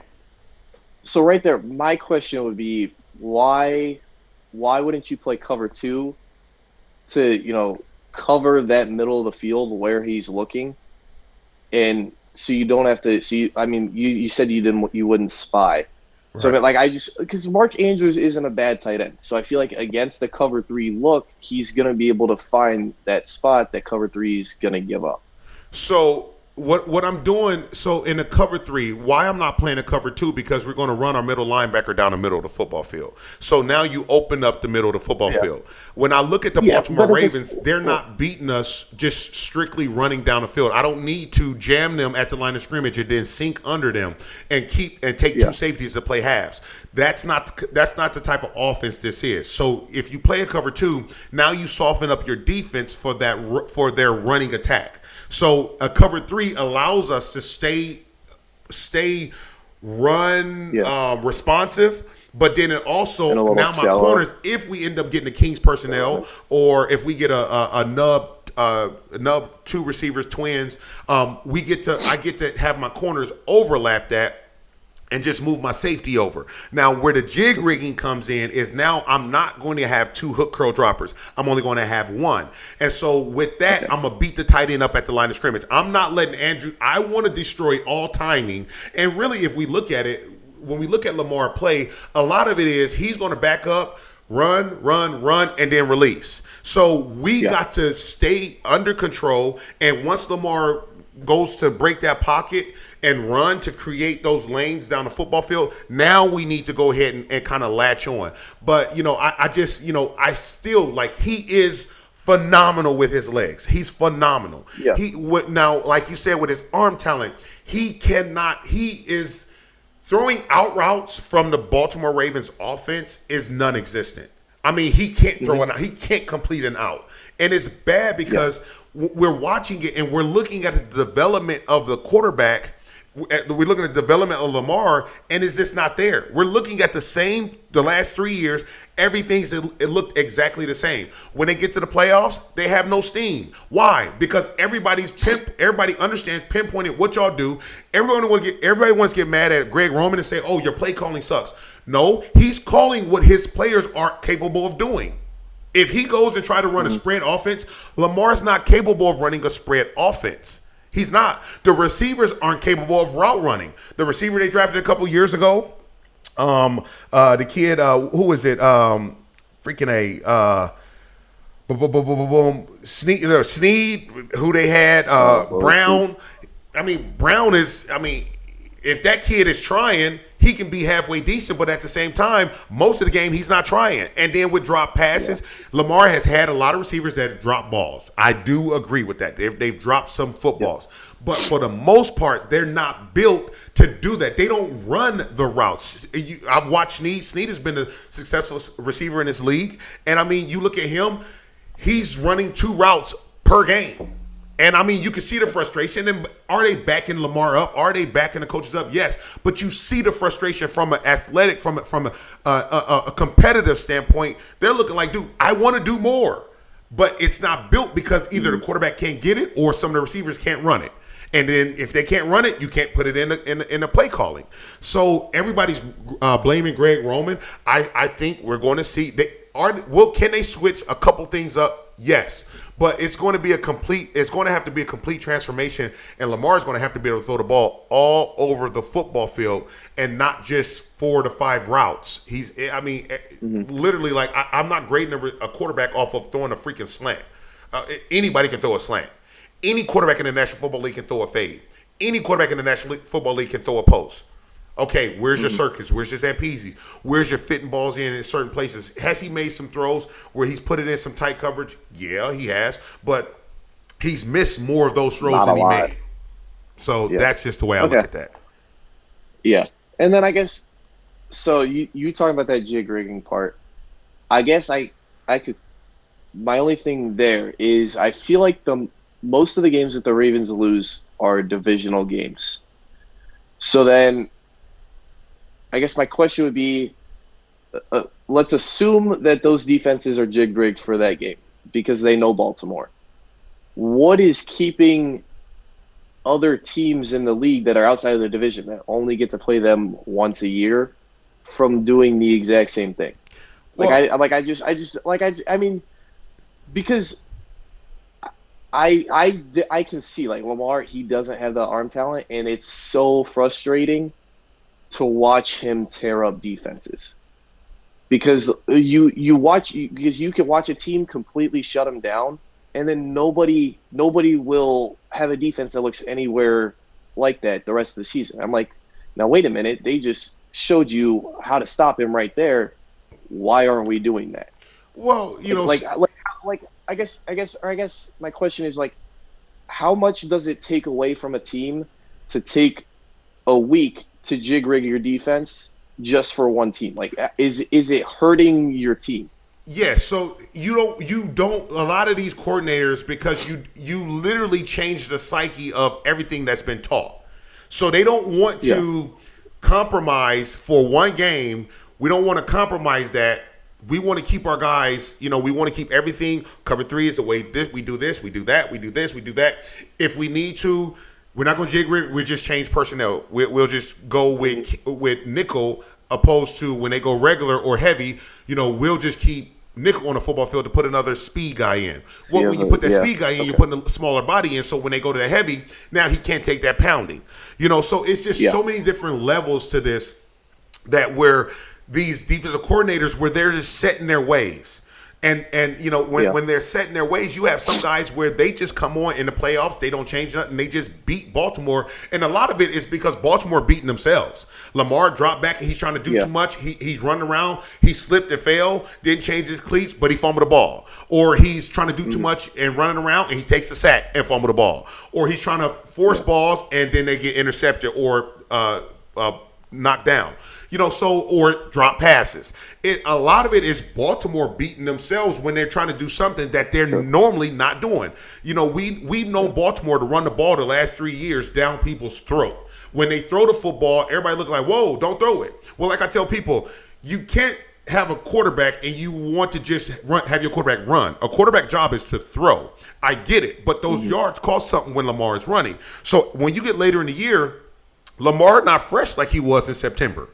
So right there, my question would be, why wouldn't you play cover 2 to, cover that middle of the field where he's looking, and so you don't have to see. I mean, you said you wouldn't spy. Right. So I mean, because Mark Andrews isn't a bad tight end, so I feel like against the cover 3 look, he's gonna be able to find that spot that cover 3 is gonna give up. So what I'm doing, so in the cover 3, why I'm not playing a cover 2, because we're going to run our middle linebacker down the middle of the football field. So now you open up the middle of the football field. When I look at the Baltimore Ravens, they're not beating us just strictly running down the field. I don't need to jam them at the line of scrimmage and then sink under them and take 2 safeties to play halves. That's not the type of offense this is. So if you play a cover 2, now you soften up your defense for their running attack. So a cover 3 allows us to stay run responsive, but then it also, now my corners, if we end up getting the Kings personnel, or if we get a nub 2 receivers, twins, I get to have my corners overlap that and just move my safety over. Now, where the jig rigging comes in is now I'm not going to have 2 hook curl droppers. I'm only going to have 1. And so with that, I'm going to beat the tight end up at the line of scrimmage. I'm not letting Andrew – I want to destroy all timing. And really, if we look at it, when we look at Lamar play, a lot of it is he's going to back up, run, and then release. So we got to stay under control. And once Lamar – goes to break that pocket and run to create those lanes down the football field, now we need to go ahead and kind of latch on. But, I still, like, he is phenomenal with his legs. He's phenomenal. Yeah. Now, like you said, with his arm talent, he is throwing out routes from the Baltimore Ravens offense is non-existent. I mean, he can't throw an out. He can't complete an out. And it's bad because we're watching it and we're looking at the development of the quarterback. We're looking at the development of Lamar, and it's just not there. We're looking at the last 3 years, it looked exactly the same. When they get to the playoffs, they have no steam. Why? Because everybody understands, pinpointed what y'all do. Everybody wants to get mad at Greg Roman and say, oh, your play calling sucks. No, he's calling what his players aren't capable of doing. If he goes and try to run a spread offense, Lamar's not capable of running a spread offense. He's not. The receivers aren't capable of route running. The receiver they drafted a couple years ago, the kid, who is it? Sneed, who they had, Brown. Brown is, if that kid is trying, he can be halfway decent, but at the same time, most of the game he's not trying. And then with drop passes, Lamar has had a lot of receivers that drop balls. I do agree with that. They've dropped some footballs. But for the most part, they're not built to do that. They don't run the routes. I've watched Sneed. Sneed has been a successful receiver in this league. And, you look at him, he's running 2 routes per game. And, you can see the frustration. And are they backing Lamar up? Are they backing the coaches up? Yes. But you see the frustration from an athletic, from a competitive standpoint. They're looking like, dude, I want to do more. But it's not built because either the quarterback can't get it or some of the receivers can't run it. And then if they can't run it, you can't put it in the play calling. So everybody's blaming Greg Roman. I think we're going to see can they switch a couple things up? Yes. But it's going to have to be a complete transformation, and Lamar's going to have to be able to throw the ball all over the football field and not just 4 to 5 routes. Literally, like, I'm not grading a quarterback off of throwing a freaking slant. Anybody can throw a slant. Any quarterback in the National Football League can throw a fade. Any quarterback in the National Football League can throw a post. Okay, where's your circus? Where's your Zampese? Where's your fitting balls in certain places? Has he made some throws where he's put it in some tight coverage? Yeah, he has. But he's missed more of those throws than he made. So that's just the way I look at that. Yeah. And then I guess, so you talking about that jig rigging part. I guess I could, my only thing there is I feel like most of the games that the Ravens lose are divisional games. So then I guess my question would be, let's assume that those defenses are jig rigged for that game because they know Baltimore. What is keeping other teams in the league that are outside of the division that only get to play them once a year from doing the exact same thing? Because I can see, like, Lamar, he doesn't have the arm talent, and it's so frustrating to watch him tear up defenses. Because you can watch a team completely shut him down, and then nobody will have a defense that looks anywhere like that the rest of the season. I'm like, now wait a minute, they just showed you how to stop him right there. Why aren't we doing that? Well, I guess my question is, like, how much does it take away from a team to take a week to jig rig your defense just for one team? Like, is it hurting your team? Yeah, so you don't a lot of these coordinators, because you literally change the psyche of everything that's been taught. So they don't want to compromise for one game. We don't want to compromise that. We want to keep our guys, we want to keep everything. Cover 3 is the way we do this, we do that, we do this, we do that. If we need to, we're not going to jig rig, we'll just change personnel. We'll just go with nickel opposed to when they go regular or heavy, we'll just keep nickel on the football field to put another speed guy in. Well, when you put that speed guy in, you're putting a smaller body in, so when they go to the heavy, now he can't take that pounding. So it's just so many different levels to this that where these defensive coordinators, where they're just set in their ways. And you know, when they're set in their ways, you have some guys where they just come on in the playoffs, they don't change nothing, they just beat Baltimore. And a lot of it is because Baltimore beating themselves. Lamar dropped back and he's trying to do too much. He's running around, he slipped and fell, didn't change his cleats, but he fumbled the ball. Or he's trying to do too much and running around and he takes a sack and fumble the ball. Or he's trying to force balls and then they get intercepted or knocked down. You know, or drop passes. A lot of it is Baltimore beating themselves when they're trying to do something that they're normally not doing. You know, we've known Baltimore to run the ball the last 3 years down people's throat. When they throw the football, everybody look like, whoa, don't throw it. Well, like I tell people, you can't have a quarterback and you want to just have your quarterback run. A quarterback job is to throw. I get it, but those yards cost something when Lamar is running. So when you get later in the year, Lamar not fresh like he was in September.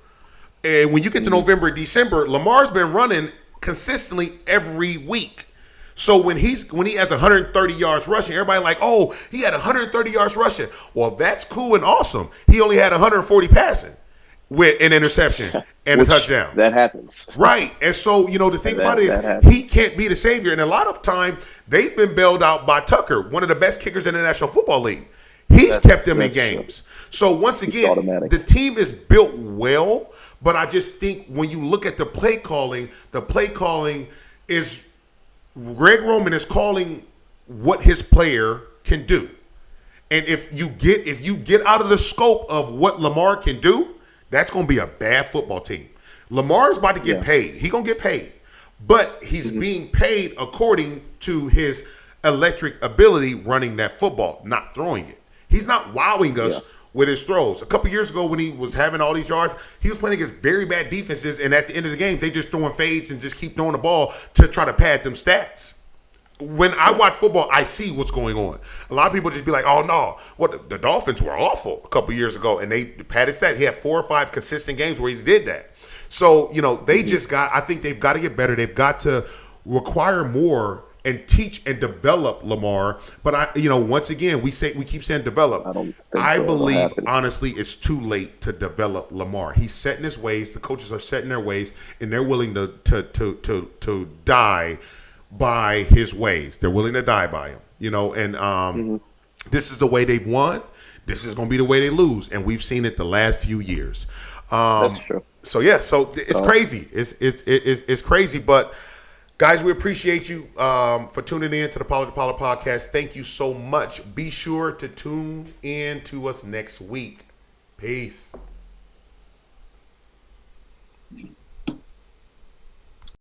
And when you get to November and December, Lamar's been running consistently every week. So when he has 130 yards rushing, everybody like, oh, he had 130 yards rushing. Well, that's cool and awesome. He only had 140 passing with an interception and a touchdown. That happens. Right. And so, you know, the thing about it is he can't be the savior. And a lot of time, they've been bailed out by Tucker, one of the best kickers in the National Football League. He's kept them in games. True. So once again, the team is built well. But I just think when you look at the play calling is Greg Roman is calling what his player can do. And if you get out of the scope of what Lamar can do, that's going to be a bad football team. Lamar's about to get paid. He's going to get paid. But he's being paid according to his electric ability running that football, not throwing it. He's not wowing us with his throws. A couple years ago when he was having all these yards, he was playing against very bad defenses, and at the end of the game, they just throwing fades and just keep throwing the ball to try to pad them stats. When I watch football, I see what's going on. A lot of people just be like, oh, no, the Dolphins were awful a couple years ago, and they padded stats. He had 4 or 5 consistent games where he did that. So, you know, they I think they've got to get better. They've got to require more and teach and develop Lamar. But once again, we keep saying develop. I believe honestly it's too late to develop Lamar. He's set in his ways. The coaches are set in their ways, and they're willing to die by his ways. They're willing to die by him. You know, and this is the way they've won. This is going to be the way they lose, and we've seen it the last few years. That's true. So it's crazy. It's crazy, but. Guys, we appreciate you for tuning in to the Pollard podcast. Thank you so much. Be sure to tune in to us next week. Peace.